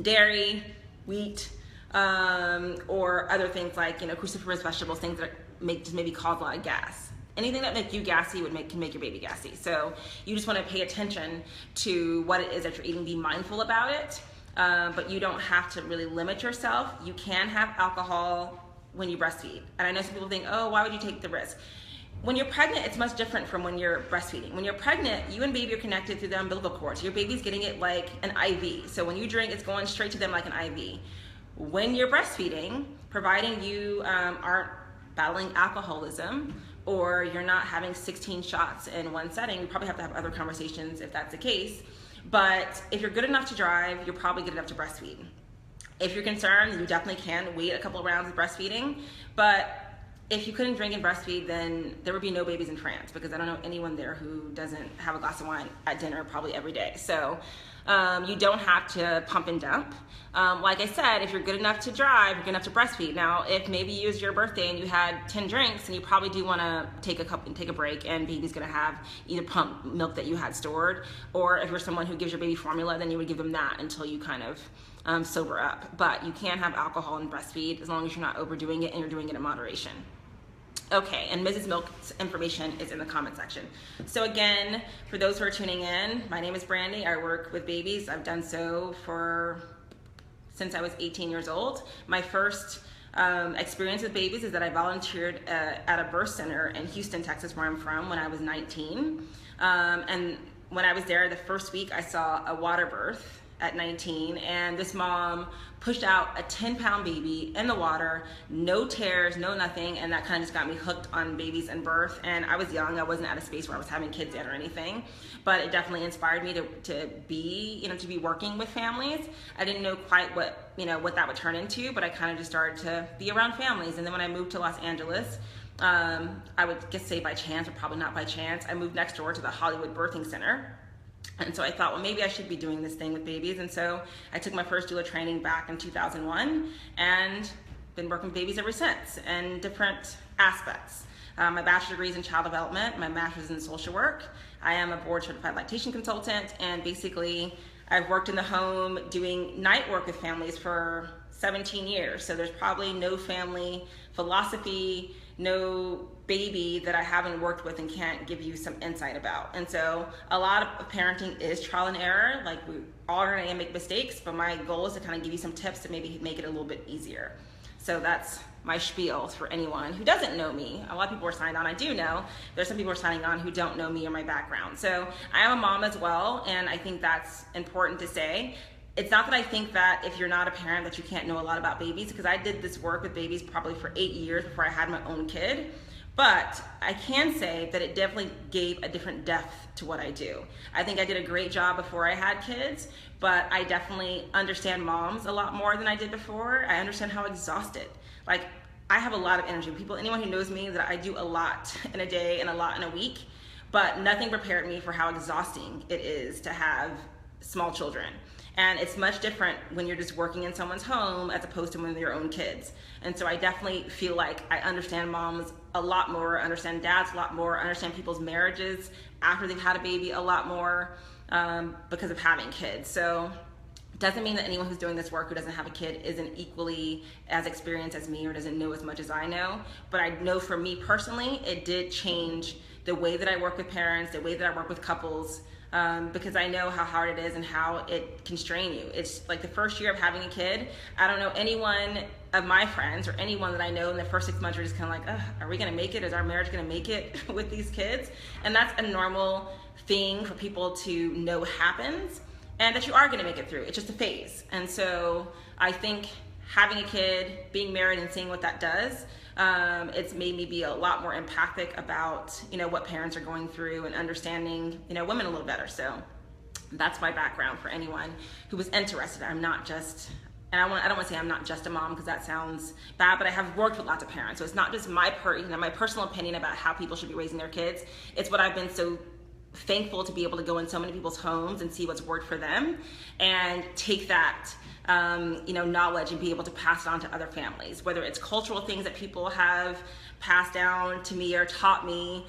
dairy, wheat, or other things like, cruciferous vegetables, things that just maybe cause a lot of gas. Anything that makes you gassy can make your baby gassy. So you just want to pay attention to what it is that you're eating, be mindful about it, but you don't have to really limit yourself. You can have alcohol when you breastfeed. And I know some people think, oh, why would you take the risk? When you're pregnant, it's much different from when you're breastfeeding. When you're pregnant, you and baby are connected through the umbilical cord. So your baby's getting it like an IV. So when you drink, it's going straight to them like an IV. When you're breastfeeding, providing you aren't battling alcoholism, or you're not having 16 shots in one setting, you probably have to have other conversations if that's the case. But if you're good enough to drive, you're probably good enough to breastfeed. If you're concerned, you definitely can wait a couple of rounds of breastfeeding. But if you couldn't drink and breastfeed, then there would be no babies in France, because I don't know anyone there who doesn't have a glass of wine at dinner probably every day. So you don't have to pump and dump. Like I said, if you're good enough to drive, you're good enough to breastfeed. Now, if maybe it was your birthday and you had 10 drinks, and you probably do want to take a break, and baby's going to have either pump milk that you had stored, or if you're someone who gives your baby formula, then you would give them that until you kind of sober up. But you can have alcohol and breastfeed as long as you're not overdoing it and you're doing it in moderation. Okay, and Mrs. Milk's information is in the comment section. So again, for those who are tuning in, my name is Brandi. I work with babies. I've done so since I was 18 years old. My first experience with babies is that I volunteered at a birth center in Houston, Texas, where I'm from, when I was 19. And when I was there, the first week I saw a water birth at 19, and this mom pushed out a 10-pound baby in the water, no tears, no nothing, and that kind of just got me hooked on babies and birth. And I was young, I wasn't at a space where I was having kids yet or anything, but it definitely inspired me to be working with families. I didn't know quite what that would turn into, but I kind of just started to be around families. And then when I moved to Los Angeles, I would just say by chance, or probably not by chance, I moved next door to the Hollywood Birthing Center. And so I thought, well, maybe I should be doing this thing with babies. And so I took my first doula training back in 2001 and been working with babies ever since in different aspects. My bachelor's degree is in child development, my master's in social work. I am a board certified lactation consultant, and basically I've worked in the home doing night work with families for 17 years. So there's probably no family philosophy, no baby that I haven't worked with and can't give you some insight about. And so a lot of parenting is trial and error. Like, we all are gonna make mistakes, but my goal is to kind of give you some tips to maybe make it a little bit easier. So that's my spiel for anyone who doesn't know me. A lot of people are signed on. I do know there's some people who are signing on who don't know me or my background. So I am a mom as well, and I think that's important to say. It's not that I think that if you're not a parent that you can't know a lot about babies, because I did this work with babies probably for 8 years before I had my own kid. But I can say that it definitely gave a different depth to what I do. I think I did a great job before I had kids, but I definitely understand moms a lot more than I did before. I understand how exhausted. Like, I have a lot of energy. Anyone who knows me, that I do a lot in a day and a lot in a week, but nothing prepared me for how exhausting it is to have small children. And it's much different when you're just working in someone's home as opposed to when they're your own kids. And so I definitely feel like I understand moms a lot more, understand dads a lot more, understand people's marriages after they've had a baby a lot more because of having kids. So it doesn't mean that anyone who's doing this work who doesn't have a kid isn't equally as experienced as me or doesn't know as much as I know. But I know for me personally, it did change the way that I work with parents, the way that I work with couples, because I know how hard it is and how it can strain you. It's like the first year of having a kid, I don't know anyone of my friends or anyone that I know in the first 6 months are just kind of like, are we gonna make it? Is our marriage gonna make it with these kids? And that's a normal thing for people to know happens, and that you are gonna make it through. It's just a phase. And so I think having a kid, being married, and seeing what that does, it's made me be a lot more empathic about what parents are going through and understanding women a little better. So that's my background for anyone who was interested. I'm not just, and I don't want to say I'm not just a mom because that sounds bad, but I have worked with lots of parents. So it's not just my personal opinion about how people should be raising their kids. It's what I've been so thankful to be able to go in so many people's homes and see what's worked for them and take that knowledge and be able to pass it on to other families, whether it's cultural things that people have passed down to me or taught me,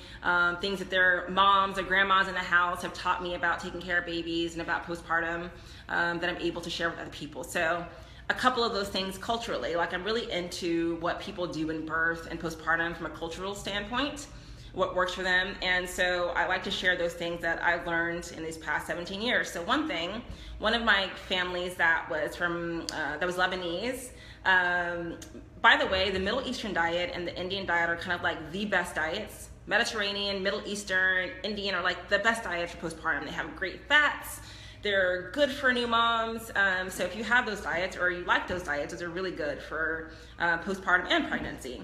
things that their moms or grandmas in the house have taught me about taking care of babies and about postpartum, that I'm able to share with other people. So a couple of those things culturally, like I'm really into what people do in birth and postpartum from a cultural standpoint, what works for them. And so I like to share those things that I've learned in these past 17 years. So one of my families that was that was Lebanese, by the way, the Middle Eastern diet and the Indian diet are kind of like the best diets. Mediterranean, Middle Eastern, Indian are like the best diets for postpartum. They have great fats. They're good for new moms. So if you have those diets or you like those diets, those are really good for postpartum and pregnancy.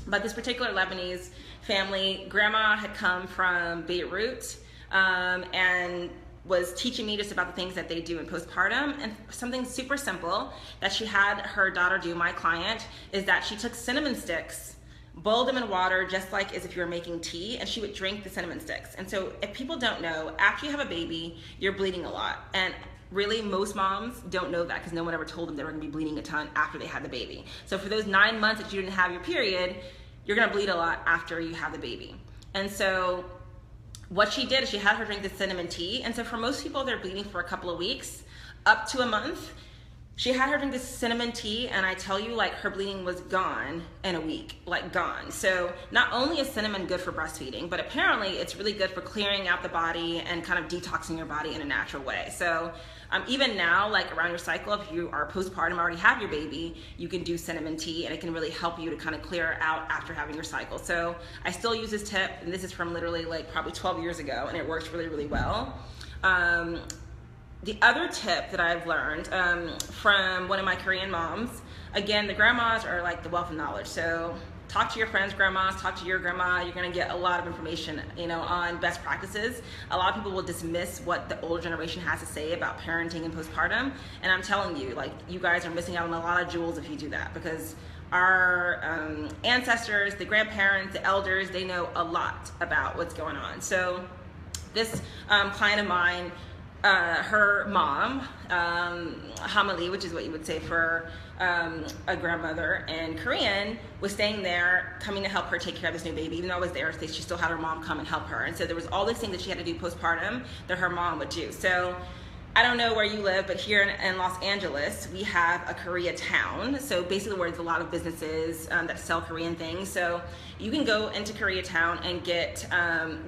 But this particular Lebanese family, grandma had come from Beirut and was teaching me just about the things that they do in postpartum. And something super simple that she had her daughter do, my client, is that she took cinnamon sticks, boiled them in water just like as if you were making tea, and she would drink the cinnamon sticks. And so if people don't know, after you have a baby, you're bleeding a lot. And really, most moms don't know that because no one ever told them they were gonna be bleeding a ton after they had the baby. So for those 9 months that you didn't have your period, you're gonna bleed a lot after you have the baby. And so what she did is she had her drink the cinnamon tea. And so for most people, they're bleeding for a couple of weeks, up to a month. She had her drink this cinnamon tea, and I tell you, like, her bleeding was gone in a week, like gone. So not only is cinnamon good for breastfeeding, but apparently it's really good for clearing out the body and kind of detoxing your body in a natural way. So even now, like around your cycle, if you are postpartum, already have your baby, you can do cinnamon tea, and it can really help you to kind of clear out after having your cycle. So I still use this tip, and this is from literally like probably 12 years ago, and it works really, really well. The other tip that I've learned from one of my Korean moms, again, the grandmas are like the wealth of knowledge. So talk to your friends' grandmas, talk to your grandma. You're gonna get a lot of information, you know, on best practices. A lot of people will dismiss what the older generation has to say about parenting and postpartum. And I'm telling you, like, you guys are missing out on a lot of jewels if you do that, because our ancestors, the grandparents, the elders, they know a lot about what's going on. So this client of mine, her mom, Hamali, which is what you would say for a grandmother in Korean, was staying there, coming to help her take care of this new baby. Even though I was there, she still had her mom come and help her. And so there was all these things that she had to do postpartum that her mom would do. So I don't know where you live, but here in Los Angeles, we have a Koreatown. So basically where there's a lot of businesses that sell Korean things. So you can go into Koreatown and get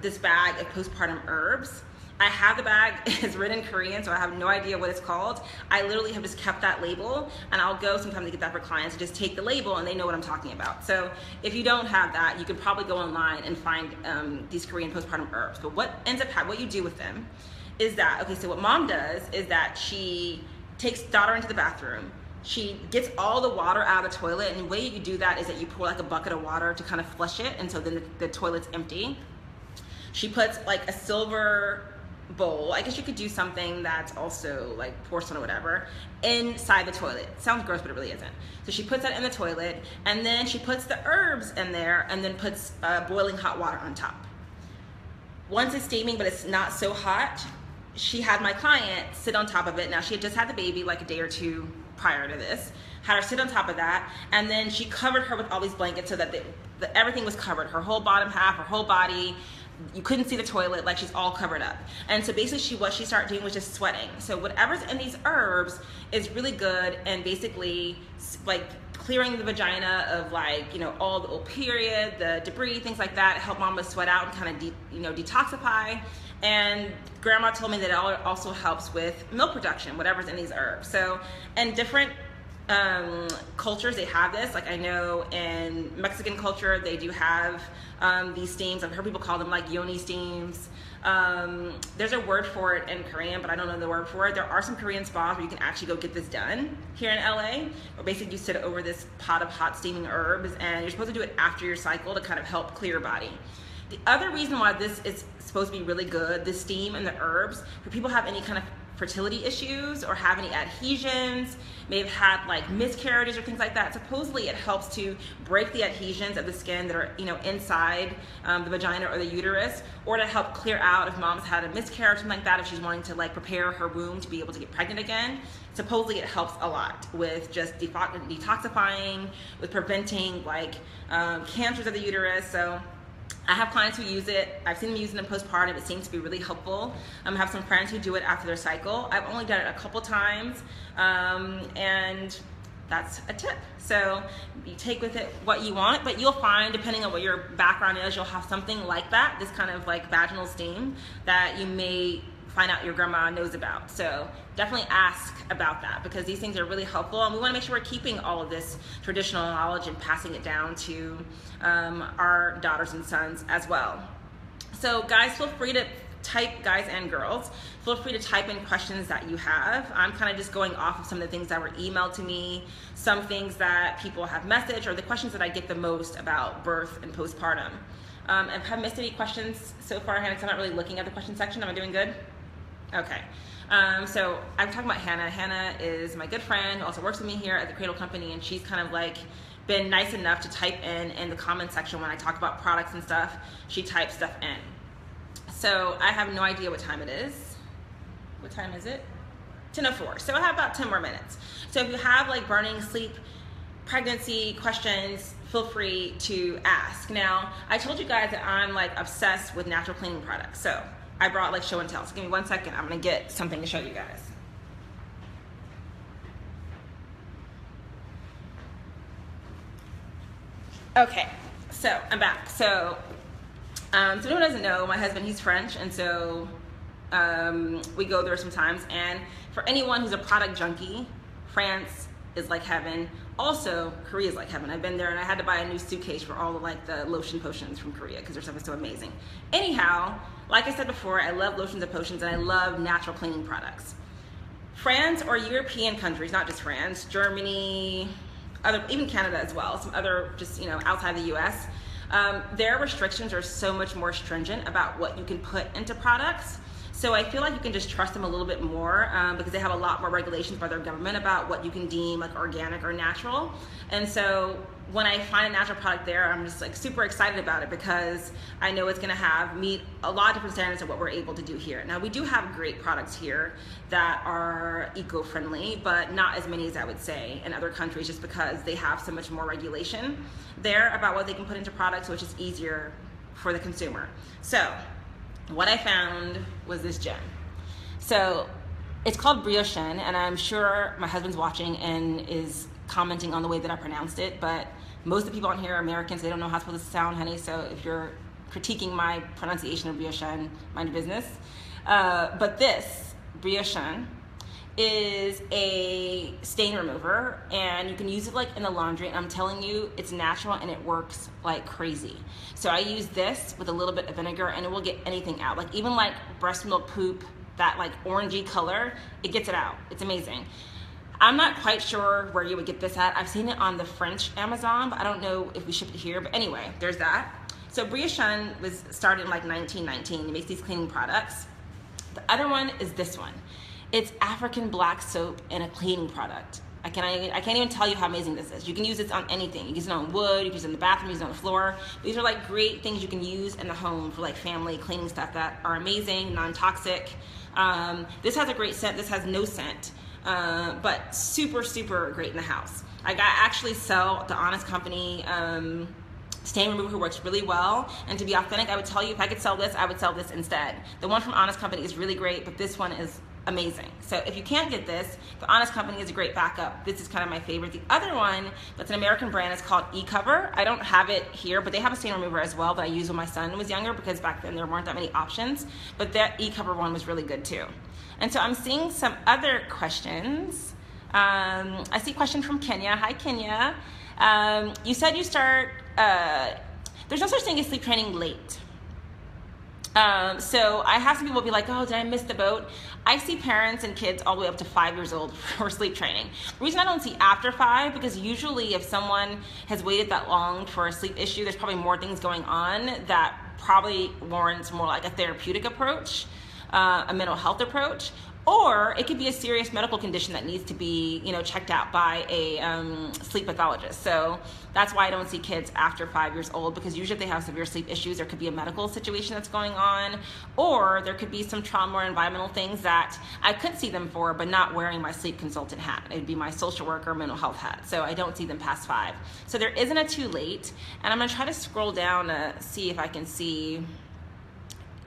this bag of postpartum herbs. I have the bag, it's written in Korean, so I have no idea what it's called. I literally have just kept that label, and I'll go sometimes to get that for clients, just take the label and they know what I'm talking about. So if you don't have that, you can probably go online and find these Korean postpartum herbs. But what ends up happening, what you do with them is that, okay, so what mom does is that she takes daughter into the bathroom. She gets all the water out of the toilet, and the way you do that is that you pour like a bucket of water to kind of flush it, and so then the toilet's empty. She puts like a silver bowl, I guess you could do something that's also like porcelain or whatever, inside the toilet. Sounds gross, but it really isn't. So she puts that in the toilet, and then she puts the herbs in there, and then puts boiling hot water on top. Once it's steaming, but it's not so hot, she had my client sit on top of it. Now, she had just had the baby like a day or two prior to this, had her sit on top of that, and then she covered her with all these blankets so that everything was covered, her whole bottom half, her whole body. You couldn't see the toilet, like she's all covered up. And so basically what she started doing was just sweating. So whatever's in these herbs is really good, and basically like clearing the vagina of, like, you know, all the old period, the debris, things like that, help mama sweat out and kind of detoxify. And grandma told me that it also helps with milk production, whatever's in these herbs. So, and different cultures, they have this. Like, I know in Mexican culture they do have these steams. I've heard people call them like yoni steams. There's a word for it in Korean, but I don't know the word for it. There are some Korean spas where you can actually go get this done here in LA, where basically you sit over this pot of hot steaming herbs, and you're supposed to do it after your cycle to kind of help clear your body. The other reason why this is supposed to be really good, the steam and the herbs, for people who have any kind of fertility issues or have any adhesions, may have had like miscarriages or things like that. Supposedly it helps to break the adhesions of the skin that are, you know, inside the vagina or the uterus, or to help clear out if mom's had a miscarriage, something like that, if she's wanting to like prepare her womb to be able to get pregnant again. Supposedly it helps a lot with just detoxifying, with preventing like cancers of the uterus. So I have clients who use it. I've seen them use it in postpartum. It seems to be really helpful. I have some friends who do it after their cycle. I've only done it a couple times, and that's a tip. So you take with it what you want, but you'll find, depending on what your background is, you'll have something like that, this kind of like vaginal steam that you may find out your grandma knows about. So definitely ask about that, because these things are really helpful, and we want to make sure we're keeping all of this traditional knowledge and passing it down to our daughters and sons as well. So guys, feel free to type, guys and girls, feel free to type in questions that you have. I'm kind of just going off of some of the things that were emailed to me, some things that people have messaged, or the questions that I get the most about birth and postpartum. And have I missed any questions so far, Hannah? Because I'm not really looking at the question section. Am I doing good? Okay. So I'm talking about Hannah. Hannah is my good friend who also works with me here at the Cradle Company, and she's kind of like been nice enough to type in the comment section when I talk about products and stuff. She types stuff in. So I have no idea what time it is. What time is it? 10:04. So I have about 10 more minutes. So if you have like burning sleep, pregnancy questions, feel free to ask. Now, I told you guys that I'm like obsessed with natural cleaning products. So I brought like show and tell. So give me 1 second. I'm gonna get something to show you guys. Okay, so I'm back. So anyone doesn't know, my husband, he's French, and so we go there sometimes. And for anyone who's a product junkie, France is like heaven. Also, Korea is like heaven. I've been there, and I had to buy a new suitcase for all of like the lotion potions from Korea because their stuff is so amazing. Anyhow, like I said before, I love lotions and potions, and I love natural cleaning products. France or European countries, not just France, Germany, even Canada as well, some other just, outside the US, their restrictions are so much more stringent about what you can put into products. So I feel like you can just trust them a little bit more because they have a lot more regulations by their government about what you can deem like organic or natural. And so when I find a natural product there, I'm just like super excited about it because I know it's gonna meet a lot of different standards of what we're able to do here. Now we do have great products here that are eco-friendly, but not as many as I would say in other countries just because they have so much more regulation there about what they can put into products, which is easier for the consumer. So what I found was this gem. So it's called Briochin, and I'm sure my husband's watching and is commenting on the way that I pronounced it, but most of the people on here are Americans. They don't know how it's supposed to sound, honey, so if you're critiquing my pronunciation of Briochin, mind your business. But this, Briochin, is a stain remover, and you can use it like in the laundry, and I'm telling you, it's natural and it works like crazy. So I use this with a little bit of vinegar and it will get anything out. Like even like breast milk poop, that like orangey color, it gets it out. It's amazing. I'm not quite sure where you would get this at. I've seen it on the French Amazon, but I don't know if we ship it here. But anyway, there's that. So Briochin was started in like 1919. It makes these cleaning products. The other one is this one. It's African black soap and a cleaning product. I can't even tell you how amazing this is. You can use this on anything. You can use it on wood, you can use it in the bathroom, use it on the floor. These are like great things you can use in the home for like family cleaning stuff that are amazing, non-toxic. This has a great scent. This has no scent. But super, super great in the house. I actually sell the Honest Company stain remover who works really well. And to be authentic, I would tell you if I could sell this, I would sell this instead. The one from Honest Company is really great, but this one is amazing. So if you can't get this, the Honest Company is a great backup. This is kind of my favorite. The other one that's an American brand is called E-Cover. I don't have it here, but they have a stain remover as well that I used when my son was younger because back then there weren't that many options. But that E-Cover one was really good too. And so I'm seeing some other questions. I see a question from Kenya. Hi, Kenya. You said you start, there's no such thing as sleep training late. So I have some people be like, oh, did I miss the boat? I see parents and kids all the way up to 5 years old for sleep training. The reason I don't see after 5, because usually if someone has waited that long for a sleep issue, there's probably more things going on that probably warrants more like a therapeutic approach, a mental health approach. Or it could be a serious medical condition that needs to be, checked out by a sleep pathologist. So that's why I don't see kids after 5 years old, because usually if they have severe sleep issues, there could be a medical situation that's going on, or there could be some trauma or environmental things that I could see them for, but not wearing my sleep consultant hat. It'd be my social worker, mental health hat. So I don't see them past 5. So there isn't a too late. And I'm gonna try to scroll down to see if I can see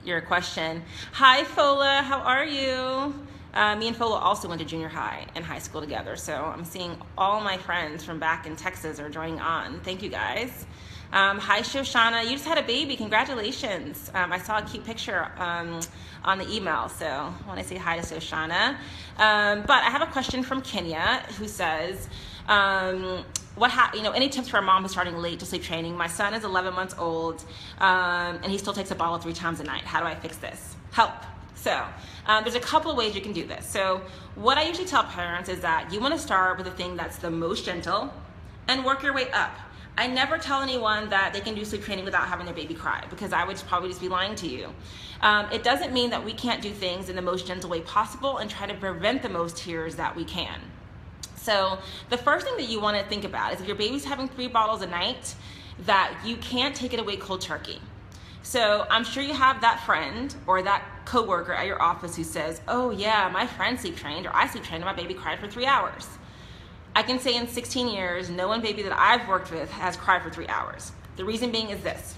your question. Hi, Fola, how are you? Me and Fola also went to junior high and high school together, so I'm seeing all my friends from back in Texas are joining on. Thank you guys. Hi, Shoshana, you just had a baby, congratulations. I saw a cute picture on the email, so I want to say hi to Shoshana. But I have a question from Kenya who says, any tips for a mom who's starting late to sleep training? My son is 11 months old, and he still takes a bottle 3 times a night. How do I fix this? Help. So there's a couple of ways you can do this. So what I usually tell parents is that you want to start with the thing that's the most gentle and work your way up. I never tell anyone that they can do sleep training without having their baby cry, because I would probably just be lying to you. It doesn't mean that we can't do things in the most gentle way possible and try to prevent the most tears that we can. So the first thing that you want to think about is if your baby's having 3 bottles a night, that you can't take it away cold turkey. So I'm sure you have that friend or that coworker at your office who says, oh yeah, my friend sleep trained, or I sleep trained and my baby cried for 3 hours. I can say in 16 years, no one baby that I've worked with has cried for 3 hours. The reason being is this.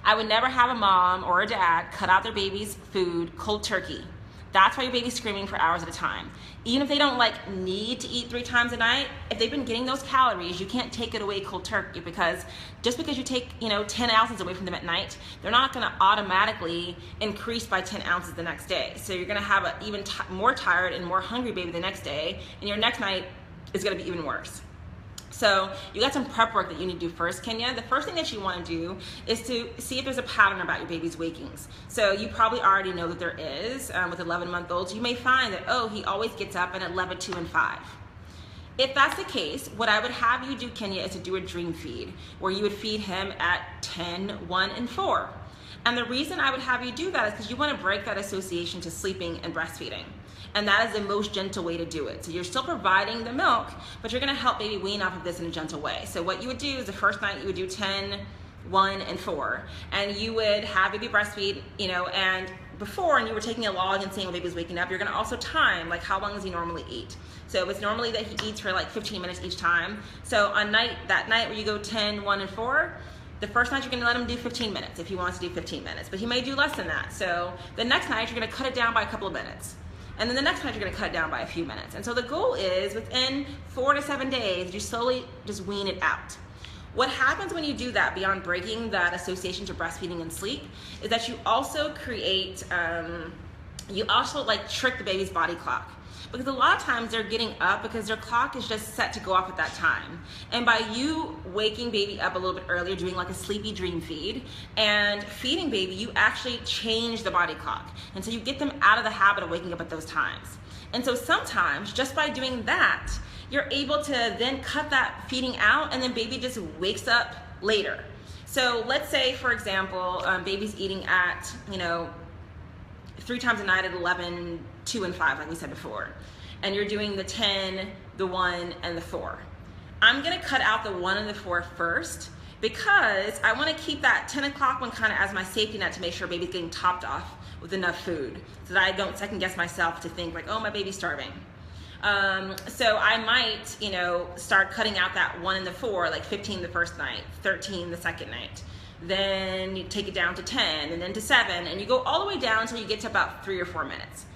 I would never have a mom or a dad cut out their baby's food cold turkey That's why your baby's screaming for hours at a time. Even if they don't like need to eat 3 times a night, if they've been getting those calories, you can't take it away cold turkey, because just because you take 10 ounces away from them at night, they're not going to automatically increase by 10 ounces the next day. So you're going to have an even more tired and more hungry baby the next day, and your next night is going to be even worse. So you got some prep work that you need to do first, Kenya. The first thing that you want to do is to see if there's a pattern about your baby's wakings. So you probably already know that there is. With 11-month-olds, you may find that, oh, he always gets up at 11, 2, and 5. If that's the case, what I would have you do, Kenya, is to do a dream feed, where you would feed him at 10, 1, and 4. And the reason I would have you do that is because you want to break that association to sleeping and breastfeeding. And that is the most gentle way to do it. So you're still providing the milk, but you're gonna help baby wean off of this in a gentle way. So what you would do is the first night you would do 10, 1, and 4. And you would have baby breastfeed, and before, and you were taking a log and seeing when baby was waking up, you're gonna also time, like how long does he normally eat? So it's normally that he eats for like 15 minutes each time. So on that night where you go 10, 1, and 4, the first night you're gonna let him do 15 minutes if he wants to do 15 minutes, but he may do less than that. So the next night you're gonna cut it down by a couple of minutes. And then the next night you're gonna cut it down by a few minutes. And so the goal is within 4 to 7 days, you slowly just wean it out. What happens when you do that, beyond breaking that association to breastfeeding and sleep, is that you also create, you also like trick the baby's body clock. Because a lot of times they're getting up because their clock is just set to go off at that time. And by you waking baby up a little bit earlier, doing like a sleepy dream feed, and feeding baby, you actually change the body clock. And so you get them out of the habit of waking up at those times. And so sometimes, just by doing that, you're able to then cut that feeding out, and then baby just wakes up later. So let's say, for example, baby's eating at, 3 times a night at 11, 2, and 5, like we said before. And you're doing the 10, the 1, and the 4. I'm gonna cut out the 1 and the 4 first, because I wanna keep that 10 o'clock one kind of as my safety net to make sure baby's getting topped off with enough food, so that I don't second guess myself to think like, oh, my baby's starving. So I might, start cutting out that 1 and the 4, like 15 the first night, 13 the second night. Then you take it down to 10, and then to 7, and you go all the way down until you get to about 3 or 4 minutes.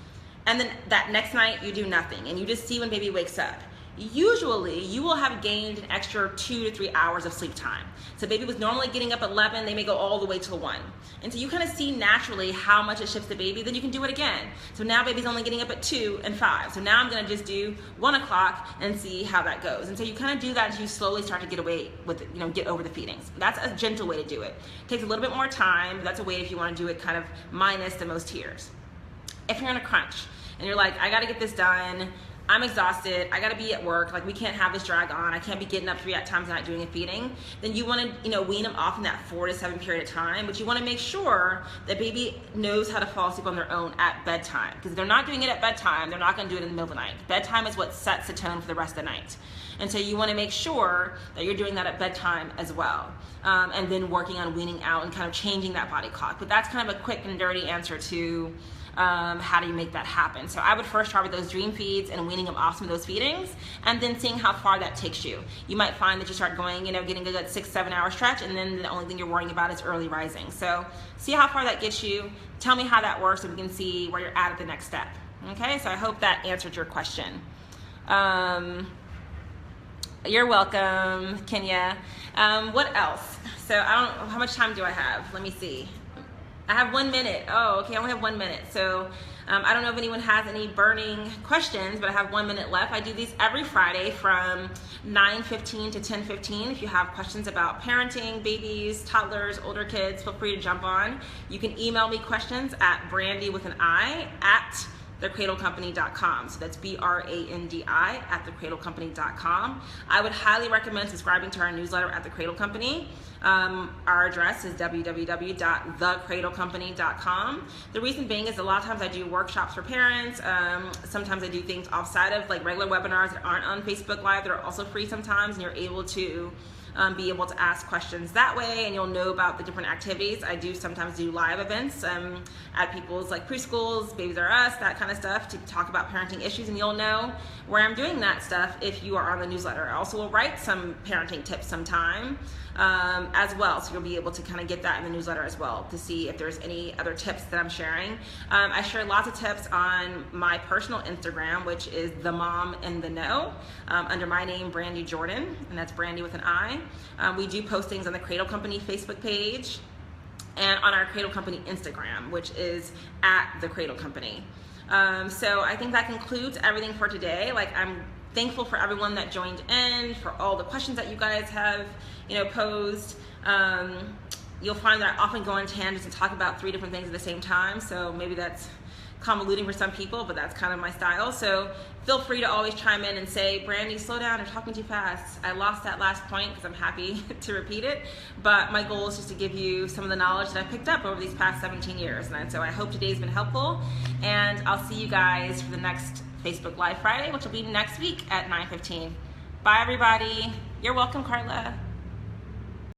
And then that next night you do nothing, and you just see when baby wakes up. Usually you will have gained an extra 2 to 3 hours of sleep time. So baby was normally getting up at 11, they may go all the way till 1. And so you kind of see naturally how much it shifts the baby, then you can do it again. So now baby's only getting up at 2 and 5. So now I'm gonna just do 1 o'clock and see how that goes. And so you kind of do that until you slowly start to get away with it, get over the feedings. That's a gentle way to do it. It takes a little bit more time, but that's a way if you wanna do it kind of minus the most tears. If you're in a crunch and you're like, I gotta get this done, I'm exhausted, I gotta be at work, like we can't have this drag on, I can't be getting up 3 times a night doing a feeding, then you wanna wean them off in that 4 to 7 period of time, but you wanna make sure that baby knows how to fall asleep on their own at bedtime. Because if they're not doing it at bedtime, they're not gonna do it in the middle of the night. Bedtime is what sets the tone for the rest of the night. And so you wanna make sure that you're doing that at bedtime as well. And then working on weaning out and kind of changing that body clock. But that's kind of a quick and dirty answer to how do you make that happen. So I would first start with those dream feeds and weaning them off some of those feedings, and then seeing how far that takes you. You might find that you start going, getting a good 6-7 hour stretch, and then the only thing you're worrying about is early rising. So see how far that gets you. Tell me how that works so we can see where you're at the next step. Okay, so I hope that answered your question. You're welcome, Kenya. What else? So I don't know, how much time do I have? Let me see. I have 1 minute. Oh, okay, I only have 1 minute. So I don't know if anyone has any burning questions, but I have 1 minute left. I do these every Friday from 9:15 to 10:15. If you have questions about parenting, babies, toddlers, older kids, feel free to jump on. You can email me questions at Brandi with an I at thecradlecompany.com. So that's BRANDI at thecradlecompany.com. I would highly recommend subscribing to our newsletter at The Cradle Company. Our address is www.thecradlecompany.com. The reason being is a lot of times I do workshops for parents. Sometimes I do things offside of like regular webinars that aren't on Facebook Live that are also free sometimes, and you're able to be able to ask questions that way, and you'll know about the different activities. I do sometimes do live events at people's like preschools, Babies R Us, that kind of stuff, to talk about parenting issues, and you'll know where I'm doing that stuff if you are on the newsletter. I also will write some parenting tips sometime as well, so you'll be able to kind of get that in the newsletter as well to see if there's any other tips that I'm sharing. I share lots of tips on my personal Instagram, which is The Mom in the Know, under my name, Brandi Jordan, and that's Brandi with an I. We do postings on the Cradle Company Facebook page and on our Cradle Company Instagram, which is at the Cradle Company. So I think that concludes everything for today. Like, I'm thankful for everyone that joined in, for all the questions that you guys have, posed. You'll find that I often go on tangents and talk about 3 different things at the same time, so maybe that's convoluting for some people, but that's kind of my style. So feel free to always chime in and say, Brandi, slow down, you're talking too fast. I lost that last point because I'm happy to repeat it, but my goal is just to give you some of the knowledge that I picked up over these past 17 years. And so I hope today's been helpful, and I'll see you guys for the next Facebook Live Friday, which will be next week at 9:15. Bye, everybody. You're welcome, Carla.